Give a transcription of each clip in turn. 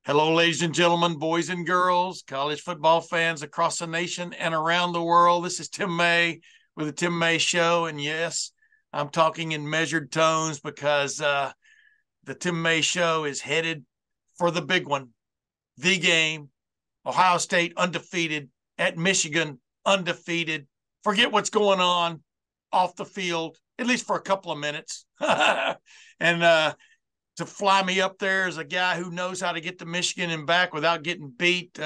Hello, ladies and gentlemen, boys and girls, college football fans across the nation and around the world. This is Tim May with the Tim May Show. And yes, I'm talking in measured tones because the Tim May Show is headed for the big one, the game. Ohio State undefeated at Michigan, undefeated. Forget what's going on off the field, at least for a couple of minutes. and to fly me up there as a guy who knows how to get to Michigan and back without getting beat.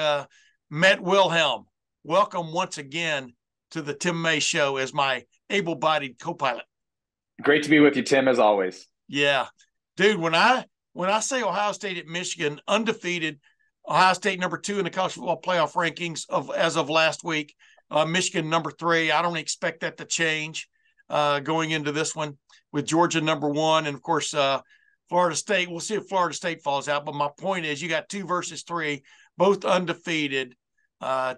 Matt Wilhelm, welcome once again to the Tim May Show as my able-bodied co-pilot. Great to be with you, Tim, as always. Yeah, dude. When I say Ohio State at Michigan, undefeated, Ohio State number 2 in the college football playoff rankings as of last week. Michigan number 3. I don't expect that to change going into this one with Georgia number 1, and of course. Florida State, we'll see if Florida State falls out. But my point is you got 2 versus 3, both undefeated.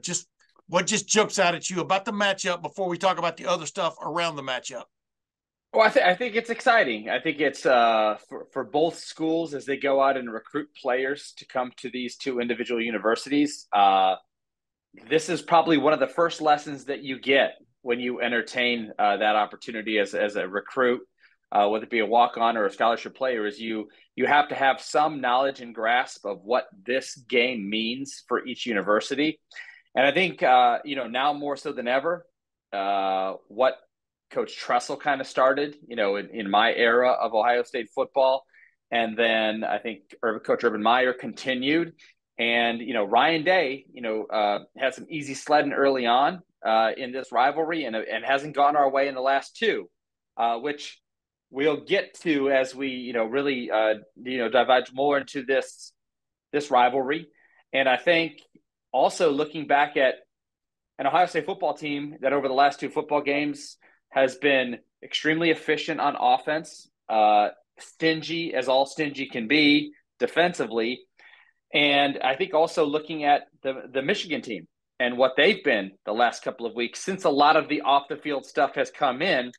Just what just jumps out at you about the matchup before we talk about the other stuff around the matchup? Well, I think it's exciting. I think it's for both schools as they go out and recruit players to come to these 2 individual universities. This is probably one of the first lessons that you get when you entertain that opportunity as a recruit. Whether it be a walk-on or a scholarship player, is you have to have some knowledge and grasp of what this game means for each university. And I think, now more so than ever, what Coach Tressel kind of started, in my era of Ohio State football. And then I think Coach Urban Meyer continued. And, Ryan Day, had some easy sledding early on in this rivalry and hasn't gone our way in the last 2, which – we'll get to as we, really, divulge more into this rivalry. And I think also looking back at an Ohio State football team that over the last 2 football games has been extremely efficient on offense, stingy as all stingy can be defensively. And I think also looking at the Michigan team and what they've been the last couple of weeks, since a lot of the off the field stuff has come in,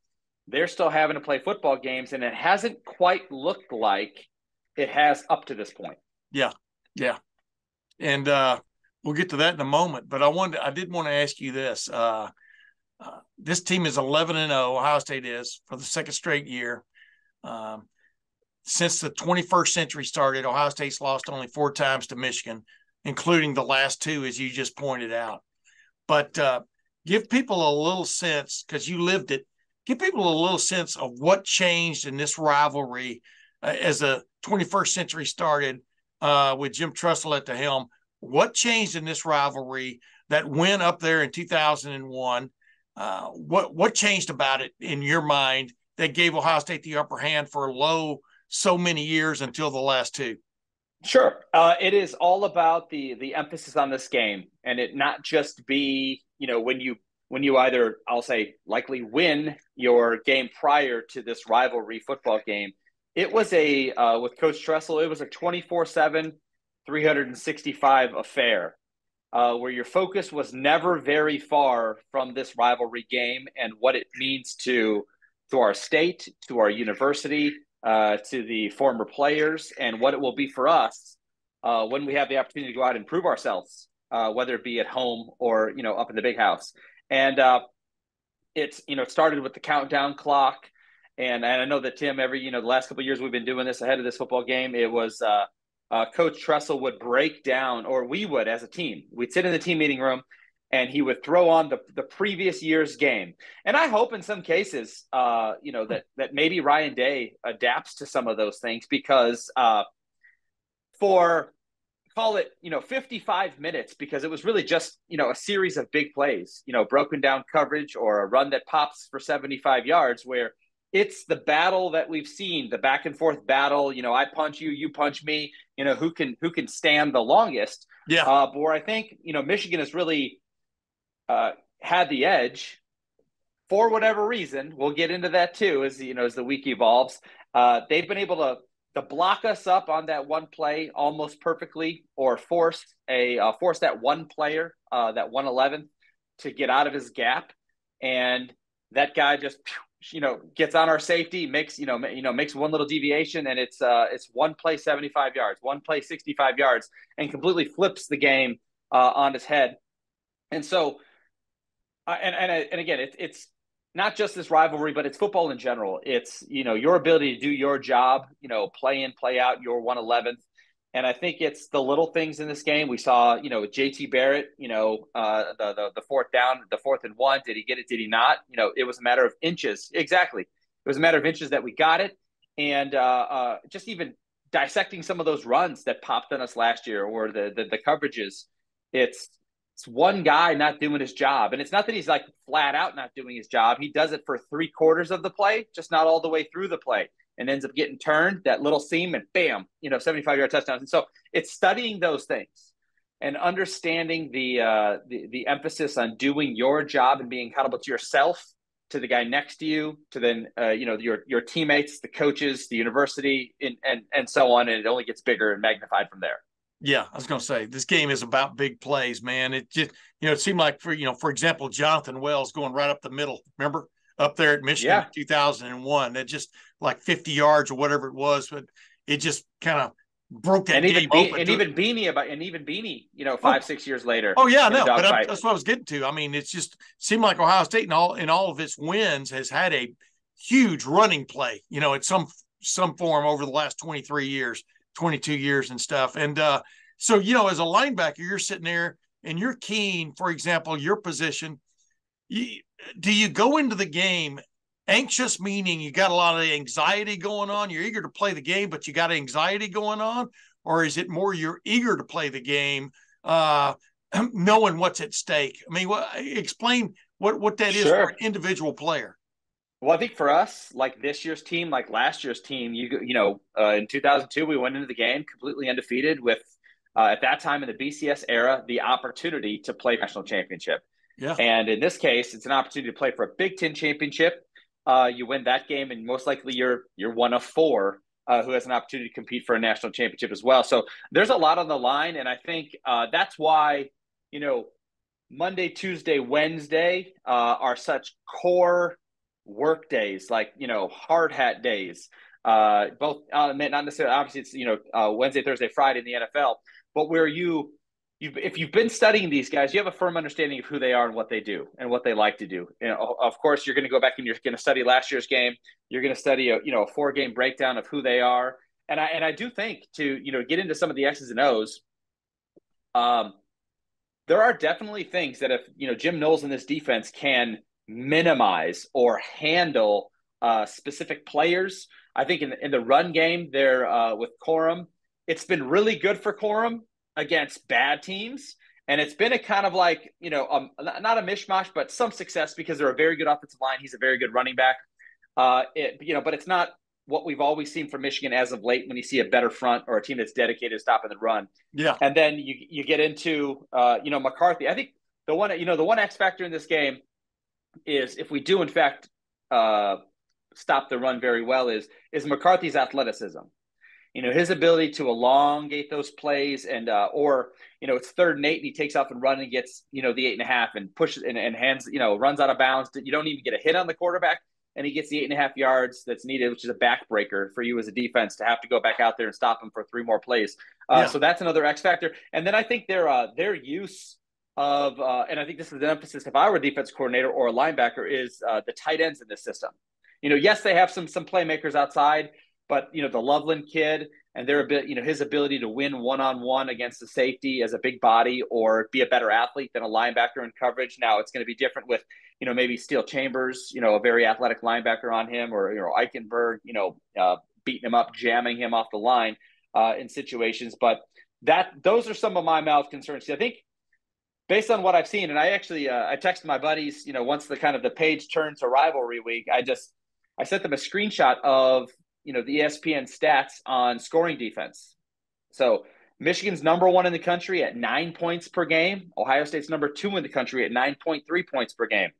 they're still having to play football games, and it hasn't quite looked like it has up to this point. Yeah. And we'll get to that in a moment. But I did want to ask you this. This team is 11-0, Ohio State is, for the second straight year. Since the 21st century started, Ohio State's lost only 4 times to Michigan, including the last 2, as you just pointed out. But give people a little sense, because you lived it, give people a little sense of what changed in this rivalry as the 21st century started with Jim Tressel at the helm. What changed in this rivalry that went up there in 2001? What changed about it in your mind that gave Ohio State the upper hand for so many years until the last 2? Sure. It is all about the emphasis on this game, and it not just be, when you either, I'll say, likely win your game prior to this rivalry football game. It was with Coach Tressel, it was a 24/7, 365 affair where your focus was never very far from this rivalry game and what it means to our state, to our university, to the former players, and what it will be for us when we have the opportunity to go out and prove ourselves, whether it be at home or, up in the big house. And it started with the countdown clock. And I know that, Tim, the last couple of years we've been doing this ahead of this football game. It was Coach Tressel would break down, or we would as a team. We'd sit in the team meeting room and he would throw on the previous year's game. And I hope in some cases, that maybe Ryan Day adapts to some of those things, because for call it, 55 minutes, because it was really just, a series of big plays, broken down coverage or a run that pops for 75 yards, where it's the battle that we've seen, the back and forth battle. I punch you, you punch me, who can stand the longest. Yeah. But where I think, Michigan has really had the edge for whatever reason. We'll get into that too, as the week evolves. They've been able to block us up on that one play almost perfectly, or force that one player, that 111, to get out of his gap. And that guy just gets on our safety, makes one little deviation, and it's one play 75 yards, one play 65 yards, and completely flips the game on its head. And so, and again, it's not just this rivalry, but it's football in general. It's your ability to do your job, play in, play out your 111th. And I think it's the little things in this game. We saw, with JT Barrett, the fourth down, the 4th and 1. Did he get it? Did he not? It was a matter of inches. Exactly. It was a matter of inches that we got it. And just even dissecting some of those runs that popped on us last year, or the coverages, it's one guy not doing his job. And it's not that he's like flat out not doing his job. He does it for 3/4 of the play, just not all the way through the play, and ends up getting turned, that little seam, and bam, 75-yard touchdowns. And so it's studying those things and understanding the emphasis on doing your job and being accountable to yourself, to the guy next to you, to then your teammates, the coaches, the university, and so on. And it only gets bigger and magnified from there. Yeah, I was going to say, this game is about big plays, man. It just, it seemed like for example, Jonathan Wells going right up the middle. Remember up there at Michigan in 2001, that just like 50 yards or whatever it was, but it just kind of broke that game open. And even Beanie, 5-6 years later. Oh yeah, no, but that's what I was getting to. I mean, it's just seemed like Ohio State in all of its wins has had a huge running play, at some form over the last 23 years. 22 years and stuff. And so, as a linebacker, you're sitting there and you're keen, for example, your position. Do you go into the game anxious, meaning you got a lot of anxiety going on? You're eager to play the game, but you got anxiety going on? Or is it more you're eager to play the game, knowing what's at stake? I mean, explain what that is for an individual player. Well, I think for us, like this year's team, like last year's team, in 2002, we went into the game completely undefeated with, at that time in the BCS era, the opportunity to play national championship. Yeah. And in this case, it's an opportunity to play for a Big Ten championship. You win that game, and most likely you're one of 4 who has an opportunity to compete for a national championship as well. So there's a lot on the line, and I think that's why, Monday, Tuesday, Wednesday are such core work days, like hard hat days, both not necessarily, obviously it's Wednesday, Thursday, Friday in the NFL, but where if you've been studying these guys, you have a firm understanding of who they are and what they do and what they like to do. Of course, you're going to go back and you're going to study last year's game. You're going to study a 4-game breakdown of who they are, and I do think to get into some of the X's and O's. There are definitely things that if Jim Knowles in this defense can minimize or handle specific players. I think in the run game there with Corum, it's been really good for Corum against bad teams. And it's been a kind of like, not a mishmash, but some success because they're a very good offensive line. He's a very good running back. But it's not what we've always seen from Michigan as of late when you see a better front or a team that's dedicated to stopping the run. Yeah. And then you get into, McCarthy. I think the one X factor in this game is, if we do in fact stop the run very well, is McCarthy's athleticism. His ability to elongate those plays, and or it's 3rd and 8 and he takes off and runs and gets the 8.5 and pushes and hands runs out of bounds. You don't even get a hit on the quarterback, and he gets the 8.5 yards that's needed, which is a backbreaker for you as a defense to have to go back out there and stop him for 3 more plays. So that's another X factor. And then I think their use of and I think this is an emphasis if I were a defense coordinator or a linebacker, is the tight ends in this system. Yes, they have some playmakers outside, but the Loveland kid and his ability to win one-on-one against the safety as a big body or be a better athlete than a linebacker in coverage. Now it's going to be different with maybe Steele Chambers, a very athletic linebacker on him, or Eichenberg, beating him up, jamming him off the line in situations. But those are some of my mild concerns. I think based on what I've seen, and I actually I texted my buddies, once the page turned to rivalry week, I sent them a screenshot of the ESPN stats on scoring defense. So Michigan's number 1 in the country at 9 points per game. Ohio State's number 2 in the country at 9.3 points per game.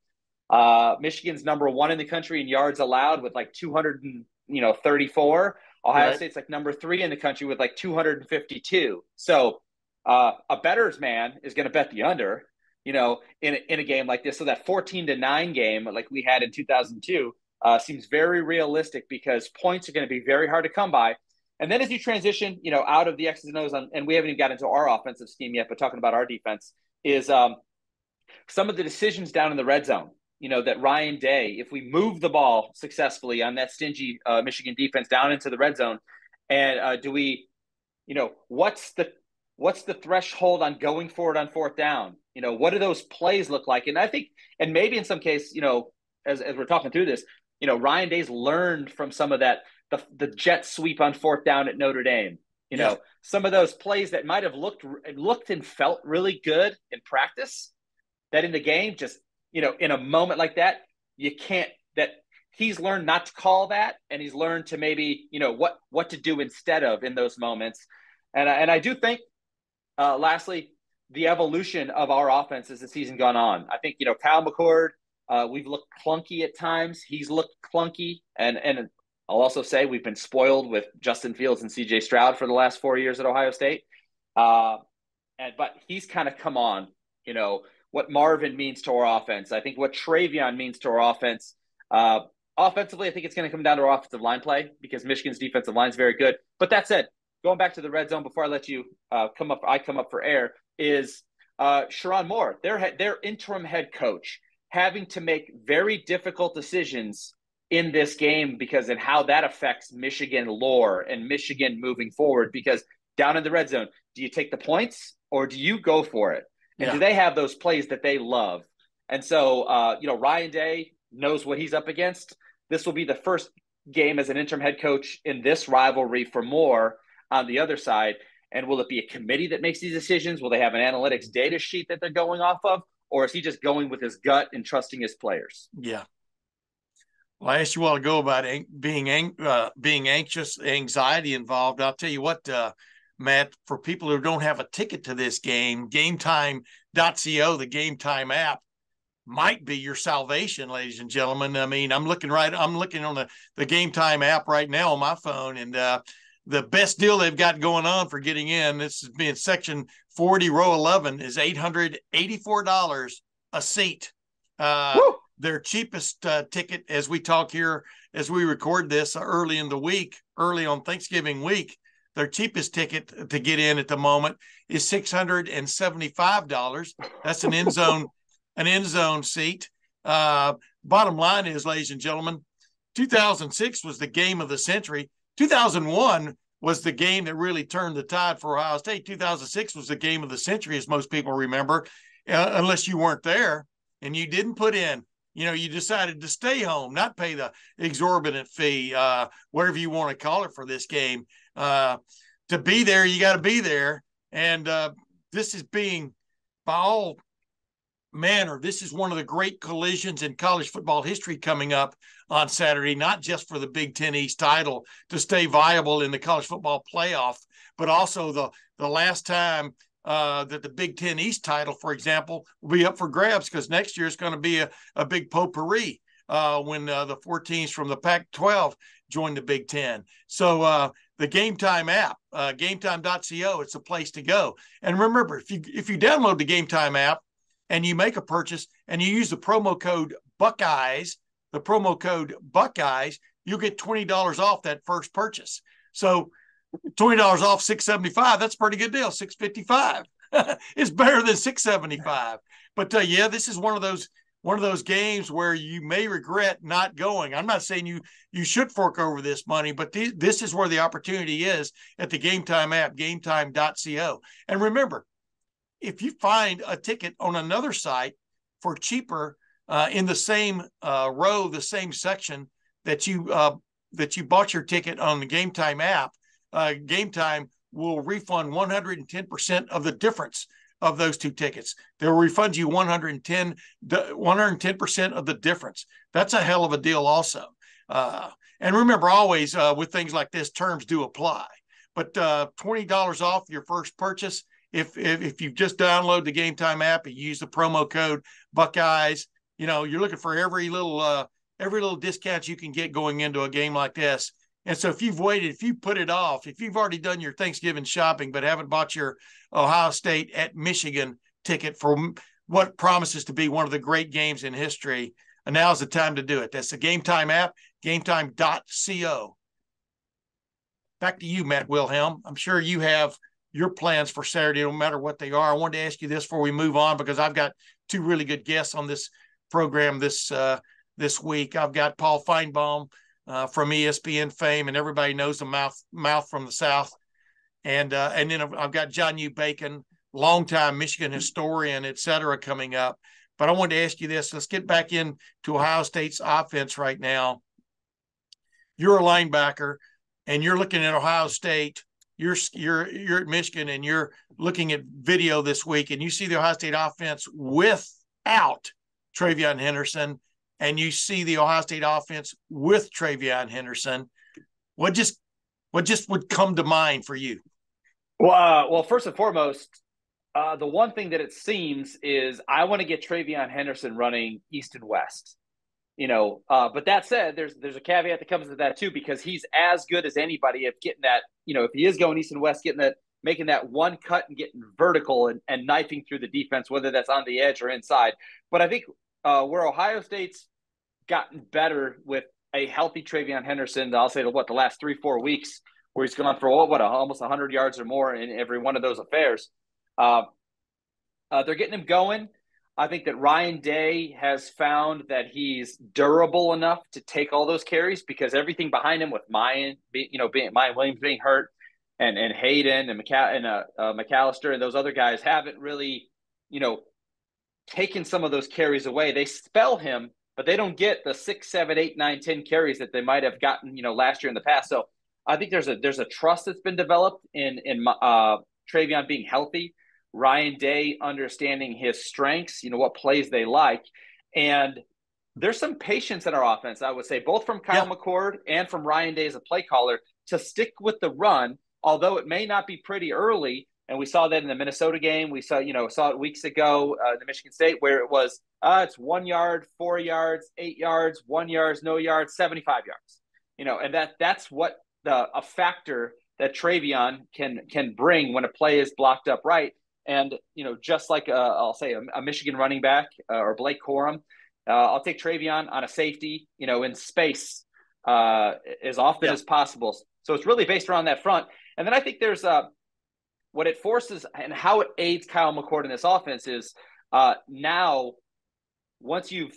Michigan's number 1 in the country in yards allowed with like 234. Ohio State's like number 3 in the country with like 252. So a bettor's man is going to bet the under, in a game like this. So that 14-9 game like we had in 2002, seems very realistic because points are going to be very hard to come by. And then as you transition, out of the X's and O's, and we haven't even got into our offensive scheme yet, but talking about our defense is some of the decisions down in the red zone. That Ryan Day, if we move the ball successfully on that stingy Michigan defense down into the red zone, and do we, what's the threshold on going for it on fourth down? What do those plays look like? And I think, and maybe in some case, as we're talking through this, Ryan Day's learned from some of that, the jet sweep on fourth down at Notre Dame. Some of those plays that might have looked and felt really good in practice, that in the game, just, in a moment like that, you can't, that he's learned not to call that. And he's learned to maybe, what to do instead of in those moments. And I do think, lastly, the evolution of our offense as the season gone on. I think, Kyle McCord, we've looked clunky at times. He's looked clunky. And I'll also say we've been spoiled with Justin Fields and CJ Stroud for the last 4 years at Ohio State. But he's kind of come on, what Marvin means to our offense. I think what Travion means to our offense. Offensively, I think it's going to come down to our offensive line play because Michigan's defensive line is very good. But that said, going back to the red zone before I let you come up for air, is Sharon Moore, their interim head coach, having to make very difficult decisions in this game because and how that affects Michigan lore and Michigan moving forward. Because down in the red zone, do you take the points or do you go for it? And do they have those plays that they love? And so, Ryan Day knows what he's up against. This will be the first game as an interim head coach in this rivalry for Moore on the other side. And will it be a committee that makes these decisions? Will they have an analytics data sheet that they're going off of? Or is he just going with his gut and trusting his players? Yeah. Well, I asked you a while ago about being anxious, anxiety involved. I'll tell you what, Matt, for people who don't have a ticket to this game, gametime.co, the Game Time app, might be your salvation, ladies and gentlemen. I mean, I'm looking on the Game Time app right now on my phone, and the best deal they've got going on for getting in, this is being section 40, row 11, is $884 a seat. Their cheapest ticket, as we talk here, as we record this early in the week, early on Thanksgiving week, their cheapest ticket to get in at the moment is $675. That's an end zone seat. Bottom line is, ladies and gentlemen, 2006 was the game of the century. 2001 was the game that really turned the tide for Ohio State. 2006 was the game of the century, as most people remember, unless you weren't there and you didn't put in. You decided to stay home, not pay the exorbitant fee, whatever you want to call it for this game. To be there, you got to be there. And this is being, by all manner, this is one of the great collisions in college football history coming up on Saturday, not just for the Big Ten East title to stay viable in the college football playoff, but also the last time that the Big Ten East title, for example, will be up for grabs because next year is going to be a big potpourri when the 4 teams from the Pac-12 join the Big Ten. So the Game Time app, gametime.co, it's a place to go. And remember, if you download the Game Time app and you make a purchase and you use the promo code Buckeyes, you'll get $20 off that first purchase. So $20 off $675, that's a pretty good deal. $655. It's better than $675. But this is one of those games where you may regret not going. I'm not saying you should fork over this money, but this is where the opportunity is at the Game Time app, gametime.co. And remember, if you find a ticket on another site for cheaper in the same row, the same section that you bought your ticket on the Game Time app, Game Time will refund 110% of the difference of those two tickets. They'll refund you 110% of the difference. That's a hell of a deal also. And remember, always with things like this, terms do apply. But $20 off your first purchase, if you just download the Game Time app and use the promo code Buckeyes, you're looking for every little discount you can get going into a game like this. And so if you've waited, if you put it off, if you've already done your Thanksgiving shopping but haven't bought your Ohio State at Michigan ticket for what promises to be one of the great games in history, And now's the time to do it. That's the Game Time app, gametime.co. Back to you, Matt Wilhelm. I'm sure you have your plans for Saturday, no matter what they are. I wanted to ask you this before we move on, because I've got two really good guests on this program this week. I've got Paul Finebaum from ESPN fame, and everybody knows the mouth from the South. And then I've got John U. Bacon, longtime Michigan historian, et cetera, coming up. But I wanted to ask you this. Let's get back into Ohio State's offense right now. You're a linebacker, and you're looking at Ohio State. You're at Michigan, and you're looking at video this week, and you see the Ohio State offense without TreVeyon Henderson, and you see the Ohio State offense with TreVeyon Henderson. What just would come to mind for you? Well, first and foremost, the one thing that it seems is I want to get TreVeyon Henderson running east and west. But that said, there's a caveat that comes with that too, because he's as good as anybody at getting that, if he is going east and west, making that one cut and getting vertical and knifing through the defense, whether that's on the edge or inside. But I think where Ohio State's gotten better with a healthy TreVeyon Henderson, I'll say the last 3-4 weeks, where he's gone for almost 100 yards or more in every one of those affairs. They're getting him going. I think that Ryan Day has found that he's durable enough to take all those carries, because everything behind him with Mayan Williams being hurt, and Hayden and McAllister and those other guys haven't really, taken some of those carries away. They spell him, but they don't get the 6, 7, 8, 9, 10 carries that they might have gotten, last year in the past. So I think there's a trust that's been developed in TreVeyon being healthy, Ryan Day understanding his strengths, what plays they like. And there's some patience in our offense, I would say, both from Kyle McCord and from Ryan Day as a play caller, to stick with the run, although it may not be pretty early. And we saw that in the Minnesota game. We saw it weeks ago in the Michigan State, where it was, it's 1 yard, 4 yards, 8 yards, 1 yard, no yards, 75 yards. And that's what a factor that TreVeyon can bring when a play is blocked up right. And, just like I'll say a Michigan running back or Blake Corum, I'll take TreVeyon on a safety, in space as often as possible. So it's really based around that front. And then I think there's what it forces and how it aids Kyle McCord in this offense is now, once you've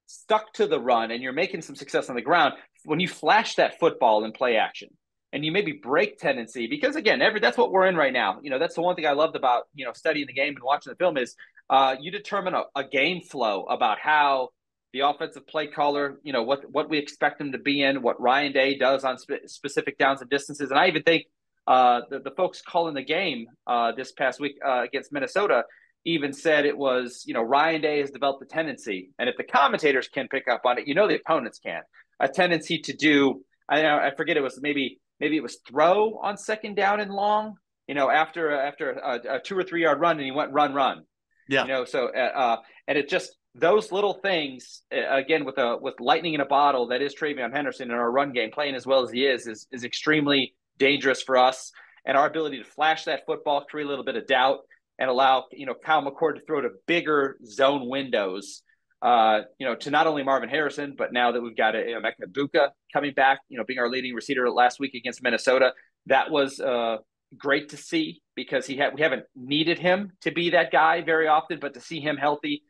stuck to the run and you're making some success on the ground, when you flash that football in play action, and you maybe break tendency, because again, that's what we're in right now. That's the one thing I loved about, studying the game and watching the film is you determine a game flow about how the offensive play caller, what we expect them to be in, what Ryan Day does on specific downs and distances. And I even think the folks calling the game this past week against Minnesota even said it was, Ryan Day has developed a tendency, and if the commentators can pick up on it, the opponents can, a tendency to do, I forget, it was maybe it was throw on second down and long, after a 2 or 3 yard run, and he went run. Yeah. So and it just, those little things, again, with lightning in a bottle, that is TreVeyon Henderson in our run game, playing as well as he is extremely dangerous for us. And our ability to flash that football, create a little bit of doubt, and allow, Kyle McCord to throw to bigger zone windows, to not only Marvin Harrison, but now that we've got Emeka Egbuka coming back, being our leading receiver last week against Minnesota. That was great to see, because we haven't needed him to be that guy very often, but to see him healthy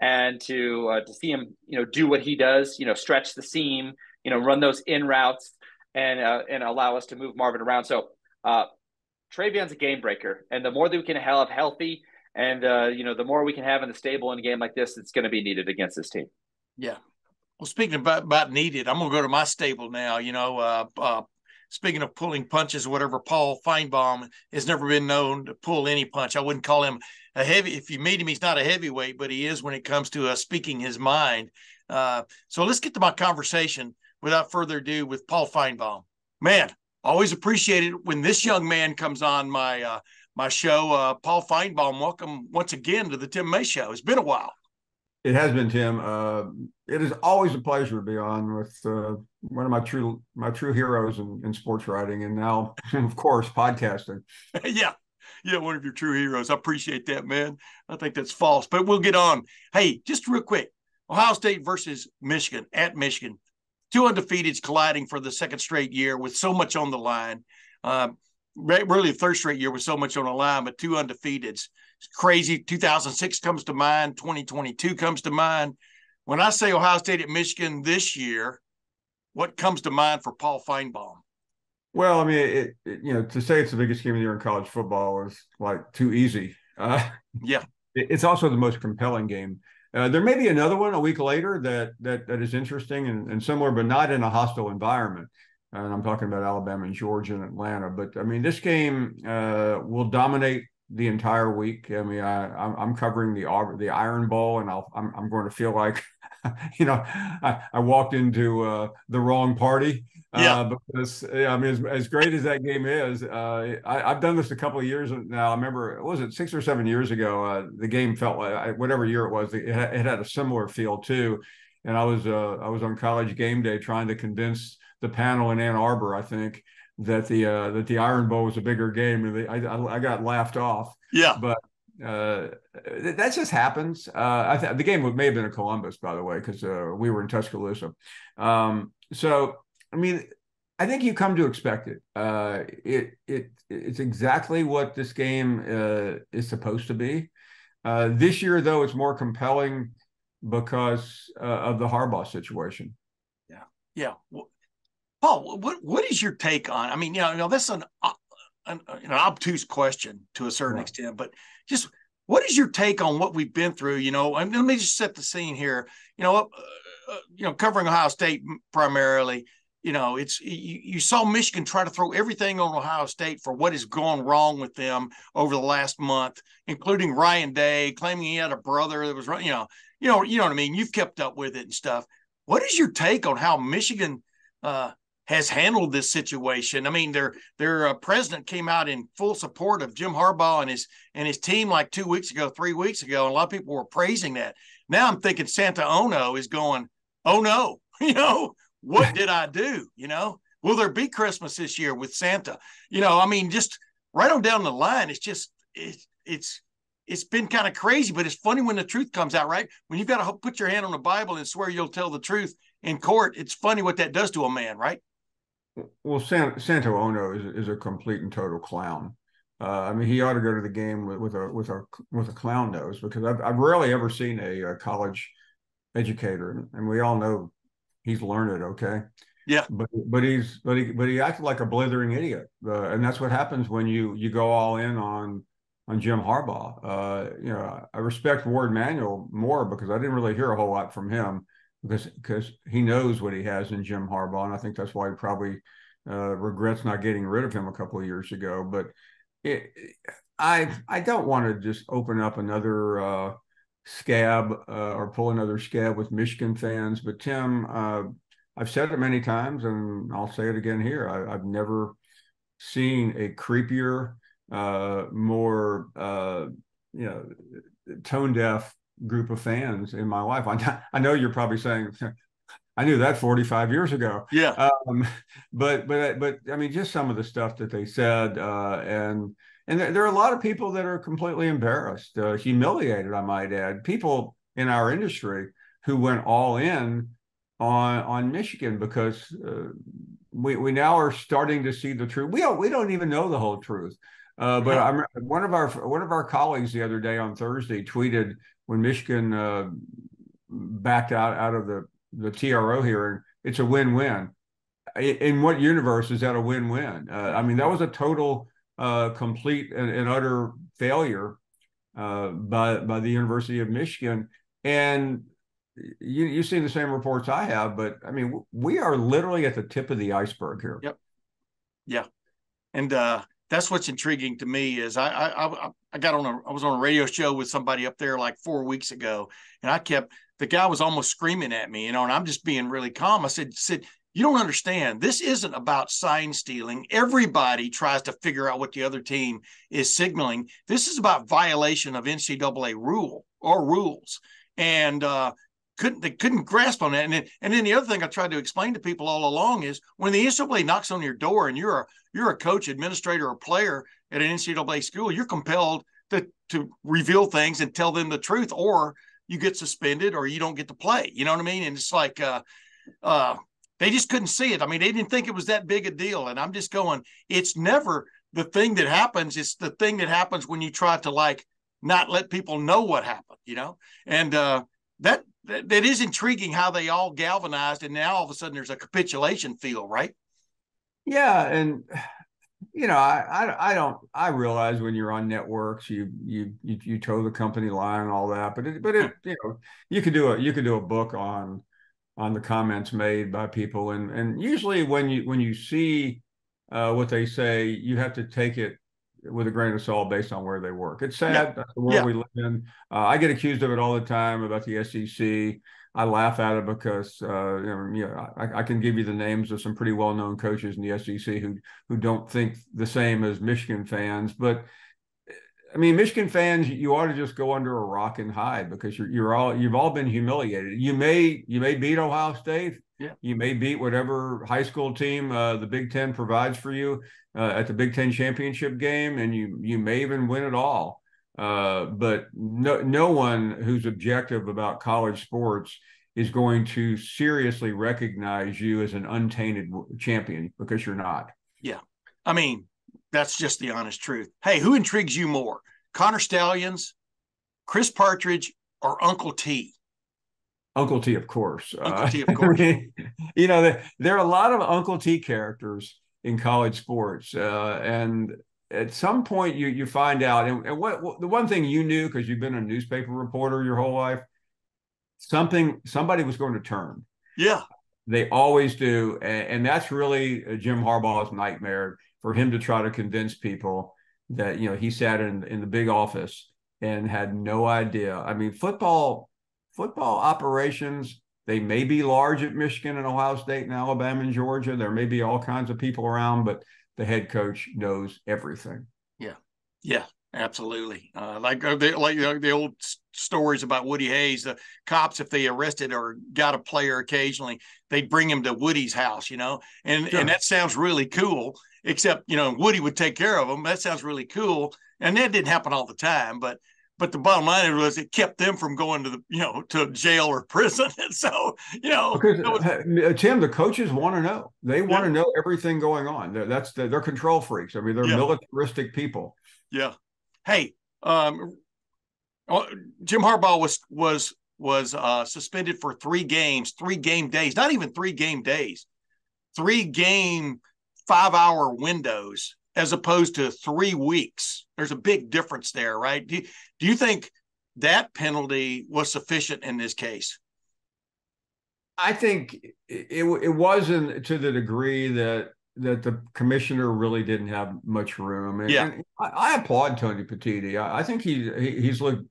and to see him, do what he does, stretch the seam, run those in routes and allow us to move Marvin around. So TreVeyon's a game breaker, and the more that we can have healthy, and, the more we can have in the stable in a game like this, it's going to be needed against this team. Yeah. Well, speaking about needed, I'm going to go to my stable now. Speaking of pulling punches or whatever, Paul Finebaum has never been known to pull any punch. I wouldn't call him a heavy. If you meet him, he's not a heavyweight, but he is when it comes to speaking his mind. So let's get to my conversation without further ado with Paul Finebaum. Man, always appreciate it when this young man comes on my show. Paul Finebaum, welcome once again to the Tim May Show. It's been a while. It has been, Tim. It is always a pleasure to be on with one of my true heroes in sports writing, and now, of course, podcasting. Yeah, one of your true heroes. I appreciate that, man. I think that's false, but we'll get on. Hey, just real quick, Ohio State versus Michigan at Michigan. Two undefeateds colliding for the second straight year with so much on the line. Really, the third straight year with so much on the line, but two undefeateds. It's crazy. 2006 comes to mind. 2022 comes to mind. When I say Ohio State at Michigan this year, what comes to mind for Paul Finebaum? Well, I mean, to say it's the biggest game of the year in college football is like too easy. Yeah. It's also the most compelling game. There may be another one a week later that is interesting and similar, but not in a hostile environment. And I'm talking about Alabama and Georgia and Atlanta. But I mean, this game will dominate the entire week. I mean, I'm covering the Iron Bowl, and I'm going to feel like, I walked into the wrong party. Because I mean, as great as that game is, I've done this a couple of years now. I remember, was it 6 or 7 years ago? The game felt like, whatever year it was, it had a similar feel too. And I was on College Game Day trying to convince the panel in Ann Arbor, I think, that the Iron Bowl was a bigger game, and I got laughed off. Yeah, but that just happens. The game may have been in Columbus, by the way, because we were in Tuscaloosa. So I mean, I think you come to expect it. It's exactly what this game is supposed to be. This year, though, it's more compelling because of the Harbaugh situation. Yeah. Well, Paul, what is your take on? I mean, that's an obtuse question to a certain extent, but just what is your take on what we've been through? And let me just set the scene here. Covering Ohio State primarily. You saw Michigan try to throw everything on Ohio State for what has gone wrong with them over the last month, including Ryan Day claiming he had a brother that was, you know what I mean? You've kept up with it and stuff. What is your take on how Michigan has handled this situation? I mean, their president came out in full support of Jim Harbaugh and his team like 2 weeks ago, 3 weeks ago, and a lot of people were praising that. Now I'm thinking Santa Ono is going, oh no, what did I do? Will there be Christmas this year with Santa? I mean, just right on down the line. It's just, it's been kind of crazy, but it's funny when the truth comes out, right? When you've got to put your hand on the Bible and swear you'll tell the truth in court, it's funny what that does to a man, right? Well, Santa Ono is a complete and total clown. I mean, he ought to go to the game with a clown nose, because I've rarely ever seen a college educator, and we all know he's learned it, okay? Yeah. But he acted like a blithering idiot, and that's what happens when you go all in on Jim Harbaugh. I respect Ward Manuel more because I didn't really hear a whole lot from him because he knows what he has in Jim Harbaugh, and I think that's why he probably regrets not getting rid of him a couple of years ago. But I don't want to just open up another scab or pull another scab with Michigan fans. But Tim, I've said it many times, and I'll say it again here. I've never seen a creepier, more tone deaf group of fans in my life. I know you're probably saying, I knew that 45 years ago. Yeah. But I mean, just some of the stuff that they said, and there are a lot of people that are completely embarrassed, humiliated, I might add. People in our industry who went all in on Michigan because we now are starting to see the truth. We don't even know the whole truth. But one of our colleagues the other day on Thursday tweeted when Michigan backed out of the TRO hearing, it's a win-win. In what universe is that a win-win? I mean, that was a total, complete and utter failure by the University of Michigan. And you've seen the same reports I have, but I mean, we are literally at the tip of the iceberg here. Yep. Yeah. And that's what's intriguing to me is I was on a radio show with somebody up there like 4 weeks ago, and the guy was almost screaming at me, and I'm just being really calm. I said, you don't understand. This isn't about sign stealing. Everybody tries to figure out what the other team is signaling. This is about violation of NCAA rules. And they couldn't grasp on that. And then the other thing I tried to explain to people all along is when the NCAA knocks on your door and you're a coach, administrator, or player at an NCAA school, you're compelled to reveal things and tell them the truth, or you get suspended or you don't get to play. You know what I mean? And it's like they just couldn't see it. I mean, they didn't think it was that big a deal. And I'm just going, it's never the thing that happens. It's the thing that happens when you try to like not let people know what happened, you know? And that is intriguing how they all galvanized, and now all of a sudden there's a capitulation feel, right? Yeah, and I realize when you're on networks, you toe the company line and all that, but you could do a book on the comments made by people, and usually when you see what they say, you have to take it with a grain of salt based on where they work. It's sad. That's the world we live in. I get accused of it all the time about the SEC. I laugh at it because I can give you the names of some pretty well-known coaches in the SEC who don't think the same as Michigan fans. But I mean, Michigan fans, you ought to just go under a rock and hide, because you've all been humiliated. You may beat Ohio State. Yeah. You may beat whatever high school team the Big Ten provides for you at the Big Ten championship game, and you may even win it all. But no one who's objective about college sports is going to seriously recognize you as an untainted champion, because you're not. Yeah. I mean, that's just the honest truth. Hey, who intrigues you more? Connor Stallions, Chris Partridge, or Uncle T? Uncle T, of course. Uncle T, of course. There are a lot of Uncle T characters in college sports. And at some point you find out, and what the one thing you knew, because you've been a newspaper reporter your whole life, somebody was going to turn. Yeah. They always do. And that's really Jim Harbaugh's nightmare, for him to try to convince people that, he sat in the big office and had no idea. I mean, football operations, they may be large at Michigan and Ohio State and Alabama and Georgia. There may be all kinds of people around, but the head coach knows everything. Yeah, absolutely. The old stories about Woody Hayes, the cops, if they arrested or got a player occasionally, they'd bring him to Woody's house, and Sure. And that sounds really cool, except, Woody would take care of them. That sounds really cool. And that didn't happen all the time, but the bottom line was it kept them from going to to jail or prison. And so, because Tim, the coaches want to know. They want to know everything going on. They're control freaks. I mean, they're militaristic people. Yeah. Hey, Jim Harbaugh was suspended for 3 games, 3 game days, not even 3 game days, 3 game 5-hour windows, as opposed to 3 weeks. There's a big difference there, right? Do you think that penalty was sufficient in this case? I think it wasn't to the degree that the commissioner really didn't have much room. And I applaud Tony Petitti. I think he's looked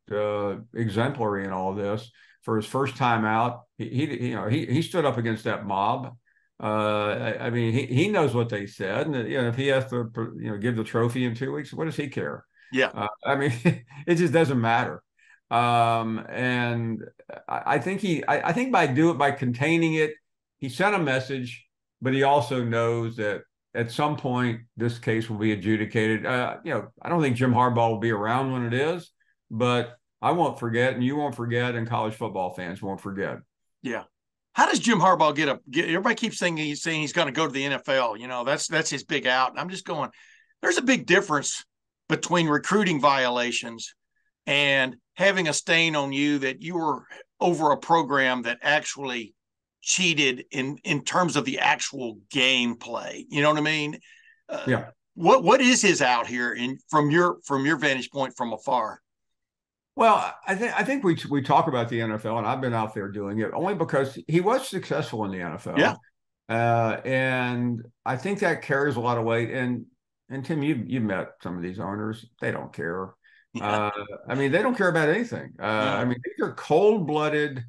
exemplary in all of this. For his first time out, he stood up against that mob. I mean, he knows what they said, and if he has to give the trophy in 2 weeks, what does he care? Yeah. I mean, it just doesn't matter. And I think by containing it, he sent a message, but he also knows that at some point this case will be adjudicated. I don't think Jim Harbaugh will be around when it is, but I won't forget, and you won't forget, and college football fans won't forget. Yeah. How does Jim Harbaugh get everybody keeps saying he's going to go to the NFL. That's his big out. And I'm just going, there's a big difference between recruiting violations and having a stain on you that you were over a program that actually cheated in terms of the actual gameplay. You know what I mean? Yeah. What is his out here from your vantage point from afar? Well, I think we talk about the NFL, and I've been out there doing it only because he was successful in the NFL. Yeah. And I think that carries a lot of weight. And Tim, you met some of these owners. They don't care. Yeah. I mean, they don't care about anything. I mean, these are cold-blooded,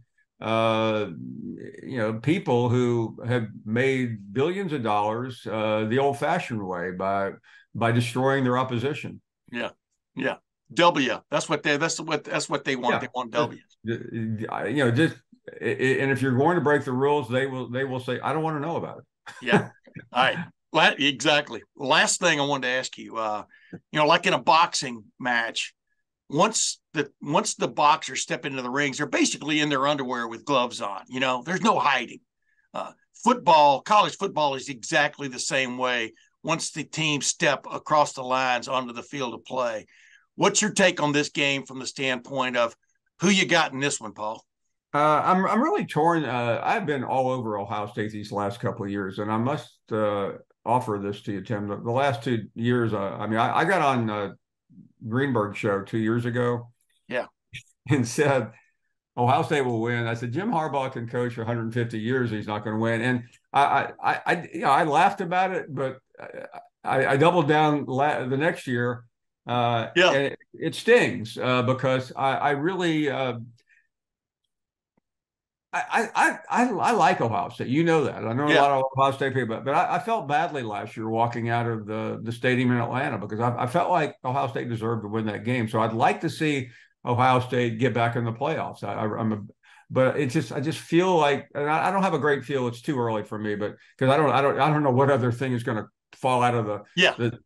people who have made billions of dollars the old-fashioned way by destroying their opposition. Yeah. Yeah. W. That's what they want. Yeah. They want W. And if you're going to break the rules, they will say, I don't want to know about it. Yeah. All right. Exactly. Last thing I wanted to ask you, like in a boxing match, once the boxers step into the rings, they're basically in their underwear with gloves on. There's no hiding. College football is exactly the same way. Once the teams step across the lines onto the field of play, what's your take on this game from the standpoint of who you got in this one, Paul? I'm really torn. I've been all over Ohio State these last couple of years, and I must offer this to you, Tim. The last 2 years, I got on Greenberg's show 2 years ago, yeah, and said Ohio State will win. I said Jim Harbaugh can coach for 150 years; he's not going to win. And I laughed about it, but I doubled down the next year. And it stings because I really. I like Ohio State. You know that. I know a lot of Ohio State people, but I felt badly last year walking out of the stadium in Atlanta because I felt like Ohio State deserved to win that game. So I'd like to see Ohio State get back in the playoffs. But I just feel like, and I don't have a great feel. It's too early for me, but because I don't know what other thing is going to fall out of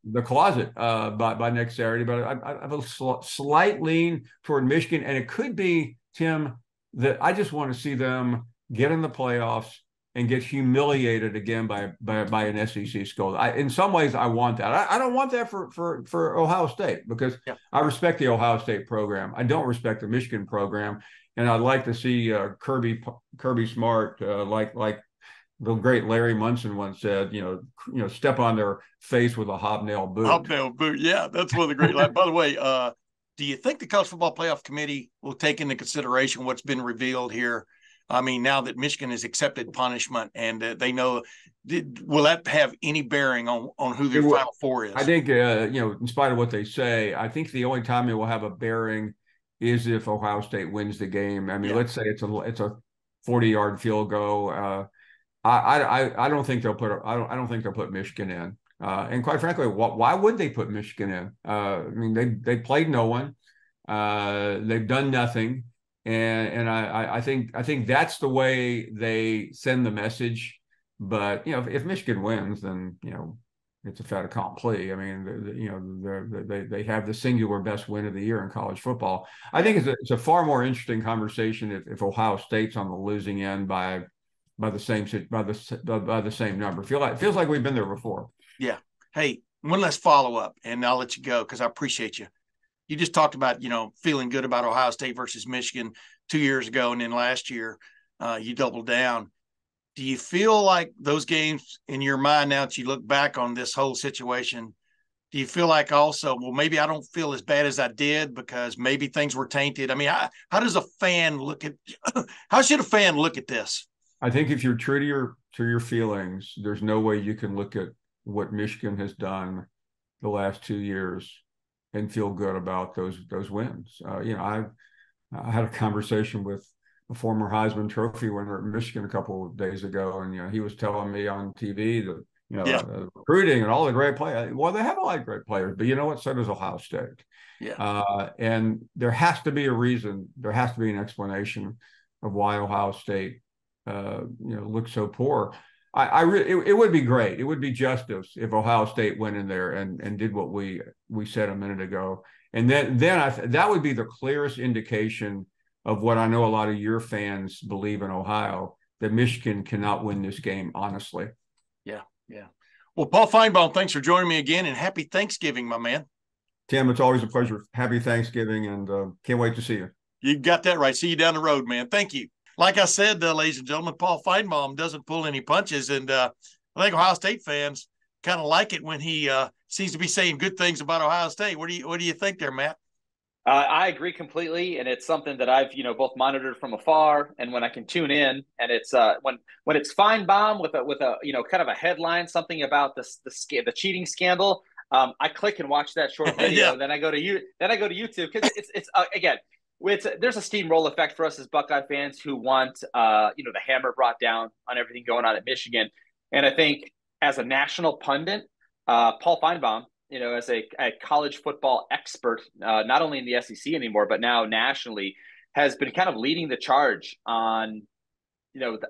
the closet by next Saturday. But I have a slight lean toward Michigan, and it could be, Tim, that I just want to see them get in the playoffs and get humiliated again by an SEC school. In some ways, I want that. I don't want that for Ohio State because I respect the Ohio State program. I don't respect the Michigan program, and I'd like to see Kirby Smart, like the great Larry Munson once said, step on their face with a hobnail boot. Hobnail boot, yeah, that's one of the great. By the way, do you think the College Football Playoff Committee will take into consideration what's been revealed here? I mean, now that Michigan has accepted punishment and they know, will that have any bearing on who their Final Four is? I think, in spite of what they say, I think the only time it will have a bearing is if Ohio State wins the game. I mean, let's say it's a 40-yard field goal. I don't think they'll put Michigan in. And quite frankly, why would they put Michigan in? I mean, they played no one. They've done nothing, and I think that's the way they send the message. But if Michigan wins, then it's a fait accompli. I mean, they have the singular best win of the year in college football. I think it's a far more interesting conversation if Ohio State's on the losing end by the same number. Feels like we've been there before. Yeah. Hey, one last follow-up, and I'll let you go because I appreciate you. You just talked about, feeling good about Ohio State versus Michigan 2 years ago, and then last year you doubled down. Do you feel like those games in your mind now that you look back on this whole situation, do you feel like also, well, maybe I don't feel as bad as I did because maybe things were tainted? I mean, how does a fan look at – how should a fan look at this? I think if you're true to your feelings, there's no way you can look at what Michigan has done the last 2 years and feel good about those wins. I had a conversation with a former Heisman Trophy winner at Michigan a couple of days ago, and he was telling me on TV that recruiting and all the great players. Well, they have a lot of great players, but you know what? So does Ohio State. Yeah. And there has to be a reason. There has to be an explanation of why Ohio State looks so poor. It would be great. It would be justice if Ohio State went in there and did what we said a minute ago, and then that would be the clearest indication of what I know a lot of your fans believe in Ohio, that Michigan cannot win this game honestly. Yeah. Well, Paul Finebaum, thanks for joining me again, and happy Thanksgiving, my man. Tim, it's always a pleasure. Happy Thanksgiving, and can't wait to see you. You got that right. See you down the road, man. Thank you. Like I said, ladies and gentlemen, Paul Finebaum doesn't pull any punches, and I think Ohio State fans kind of like it when he seems to be saying good things about Ohio State. What do you think there, Matt? I agree completely, and it's something that I've both monitored from afar, and when I can tune in, and it's when it's Finebaum with a kind of a headline, something about the cheating scandal. I click and watch that short video, Then I go to YouTube because it's again. There's a steamroll effect for us as Buckeye fans who want the hammer brought down on everything going on at Michigan, and I think as a national pundit, Paul Finebaum, as a college football expert, not only in the SEC anymore but now nationally, has been kind of leading the charge on,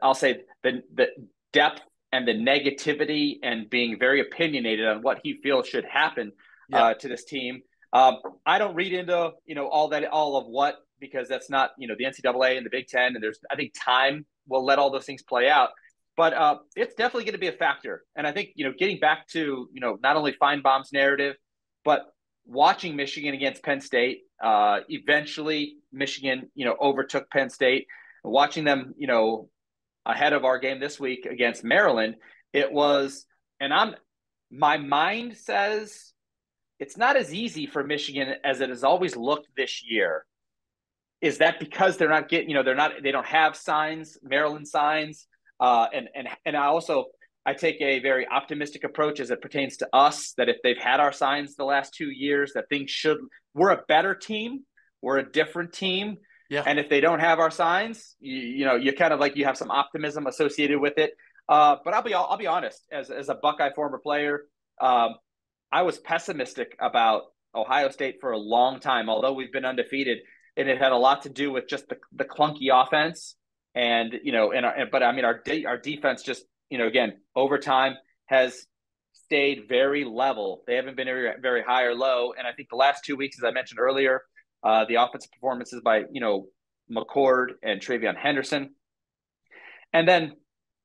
I'll say the depth and the negativity and being very opinionated on what he feels should happen to this team. I don't read into, all of what, because that's not, the NCAA and the Big Ten. And I think time will let all those things play out. But it's definitely going to be a factor. And I think, getting back to, not only Finebaum's narrative, but watching Michigan against Penn State, eventually Michigan, overtook Penn State, watching them, ahead of our game this week against Maryland, it was, and my mind says it's not as easy for Michigan as it has always looked this year. Is that because they're not getting, they don't have signs, Maryland signs, and I take a very optimistic approach as it pertains to us, that if they've had our signs the last 2 years, that we're a better team, we're a different team. Yeah. And if they don't have our signs, you kind of you have some optimism associated with it. But I'll be honest, as a Buckeye former player, I was pessimistic about Ohio State for a long time, although we've been undefeated, and it had a lot to do with just the clunky offense, and our defense just, again, over time has stayed very level. They haven't been very, very high or low, and I think the last 2 weeks, as I mentioned earlier, the offensive performances by McCord and Travion Henderson, and then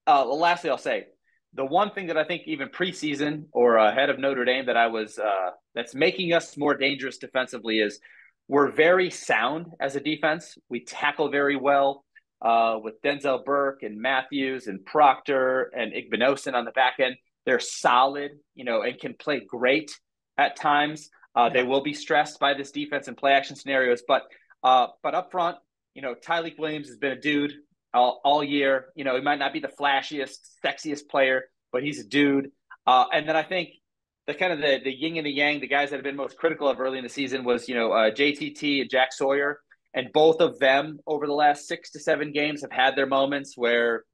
lastly, I'll say, the one thing that I think even preseason or ahead of Notre Dame that's making us more dangerous defensively is we're very sound as a defense. We tackle very well with Denzel Burke and Matthews and Proctor and Igbinosun on the back end. They're solid, and can play great at times. They will be stressed by this defense and play action scenarios, but up front, Tyleik Williams has been a dude all year. He might not be the flashiest, sexiest player, but he's a dude. And then I think the kind of the yin and the yang, the guys that have been most critical of early in the season was, JTT and Jack Sawyer. And both of them over the last 6 to 7 games have had their moments where,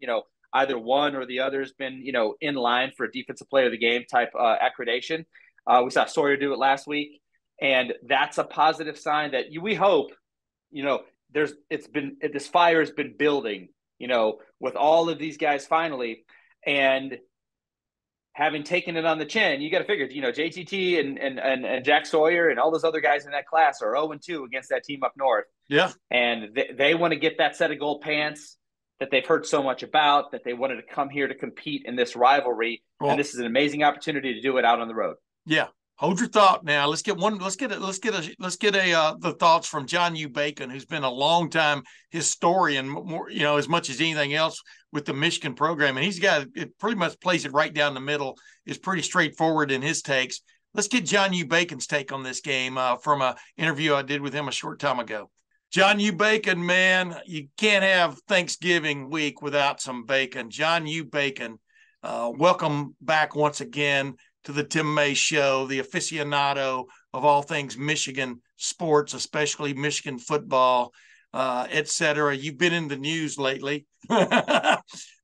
either one or the other has been, in line for a defensive player of the game type accreditation. We saw Sawyer do it last week. And that's a positive sign that we hope, this fire has been building, with all of these guys finally, and having taken it on the chin. You got to figure, JTT and Jack Sawyer and all those other guys in that class are 0-2 against that team up north. Yeah. And they want to get that set of gold pants that they've heard so much about, that they wanted to come here to compete in this rivalry. Well, and this is an amazing opportunity to do it out on the road. Yeah. Hold your thought now. Let's get the thoughts from John U. Bacon, who's been a long time historian, more, as much as anything else with the Michigan program. And it pretty much plays it right down the middle, is pretty straightforward in his takes. Let's get John U. Bacon's take on this game from an interview I did with him a short time ago. John U. Bacon, man, you can't have Thanksgiving week without some bacon. John U. Bacon, welcome back once again to the Tim May Show, the aficionado of all things Michigan sports, especially Michigan football, et cetera. You've been in the news lately.